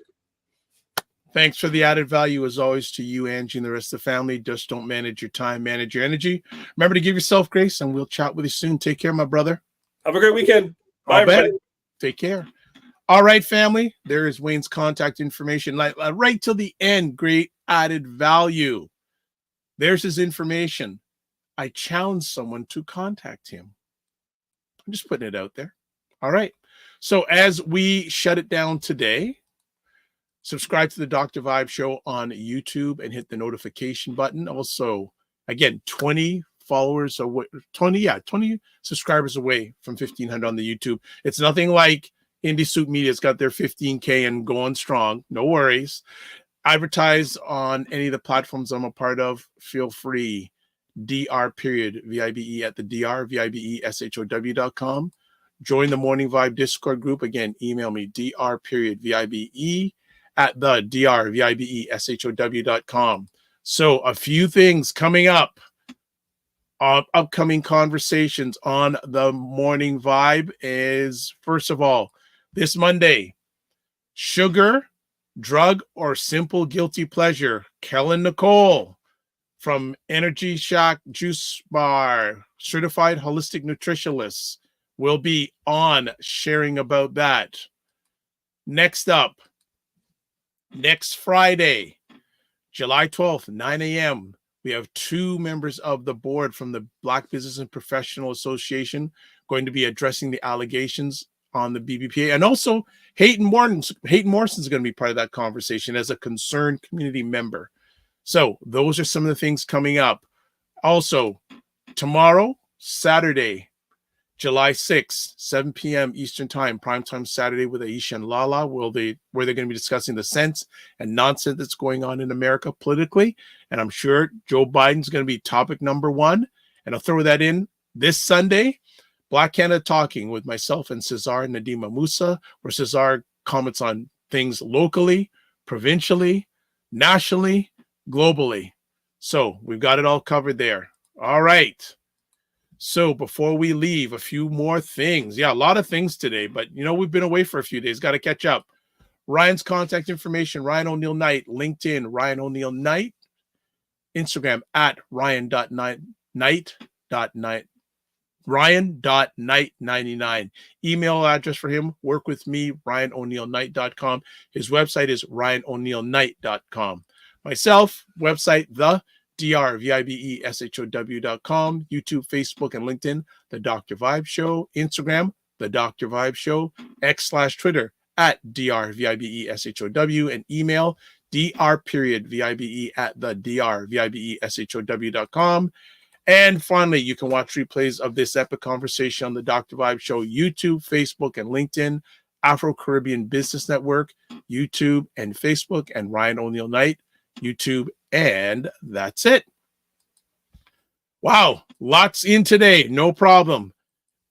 Thanks for the added value, as always, to you, Angie, and the rest of the family. Just don't manage your time, manage your energy. Remember to give yourself grace, and we'll chat with you soon. Take care, my brother. Have a great weekend. Bye, everybody. Take care. All right, family. There is Wayne's contact information. Right till the end, great added value. There's his information. I challenge someone to contact him. I'm just putting it out there. All right. So as we shut it down today, subscribe to the Dr. Vibe Show on YouTube and hit the notification button. Also, again, 20 followers away, 20 subscribers away from 1,500 on the YouTube. It's nothing like Indie Soup Media's got their 15K and going strong. No worries. Advertise on any of the platforms I'm a part of. Feel free. Vibe at the VIBESHOW.com. Join the Morning Vibe Discord group. Again, email me Vibe at the VIBESHOW.com. So a few things coming up. Upcoming conversations on the Morning Vibe is, first of all, this Monday, sugar, drug, or simple guilty pleasure. Kellen Nicole from Energy Shack Juice Bar, certified holistic nutritionist, will be on sharing about that. Next up, next Friday, July 12th, 9 a.m., we have two members of the board from the Black Business and Professional Association going to be addressing the allegations on the BBPA. And also, Hayden Morrison's going to be part of that conversation as a concerned community member. So those are some of the things coming up. Also, tomorrow, Saturday, July 6th, 7 p.m. Eastern Time, primetime Saturday with Aisha and Lala, where they're going to be discussing the sense and nonsense that's going on in America politically. And I'm sure Joe Biden's going to be topic number one. And I'll throw that in this Sunday, Black Canada Talking with myself and Cesar Nadima Musa, where Cesar comments on things locally, provincially, nationally, globally. So we've got it all covered there. All right. So before we leave, a few more things. Yeah, a lot of things today, but we've been away for a few days. Got to catch up. Ryan's contact information, Ryan Oneil Knight, LinkedIn, Ryan Oneil Knight, Instagram at Ryan.Knight99. Email address for him, work with me, RyanOneilKnight.com. His website is RyanOneilKnight.com. Myself, website, the DRVIBESHOW.com, YouTube, Facebook, and LinkedIn, The Dr. Vibe Show, Instagram, The Dr. Vibe Show, X/Twitter at DRVIBESHOW, and email dr.vibe at the drvibeshow.com. And finally, you can watch replays of this epic conversation on The Dr. Vibe Show, YouTube, Facebook, and LinkedIn, Afro Caribbean Business Network, YouTube and Facebook, and Ryan Oneil Knight, YouTube, and that's it. Wow, lots in today, no problem.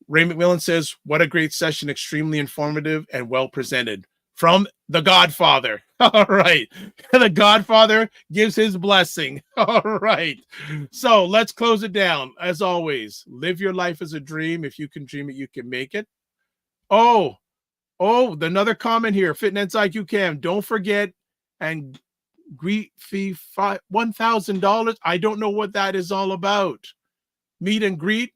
Ray McMillan says, what a great session, extremely informative and well presented. From The Godfather. All right. The Godfather gives his blessing. All right. So let's close it down. As always, live your life as a dream. If you can dream it, you can make it. Oh, another comment here. Fitness IQ Cam. Don't forget and greet fee $1,000. I don't know what that is all about. Meet and greet.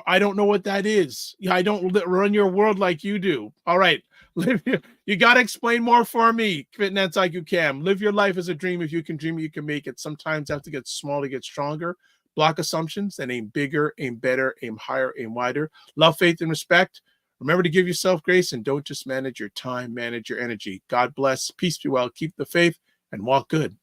I don't know what that is. Yeah, I don't run your world like you do. All right. You got to explain more for me, Finance IQ Cam. Live your life as a dream. If you can dream it, you can make it. Sometimes you have to get small to get stronger. Block assumptions and aim bigger, aim better, aim higher, aim wider. Love, faith, and respect. Remember to give yourself grace and don't just manage your time, manage your energy. God bless. Peace be well. Keep the faith and walk good.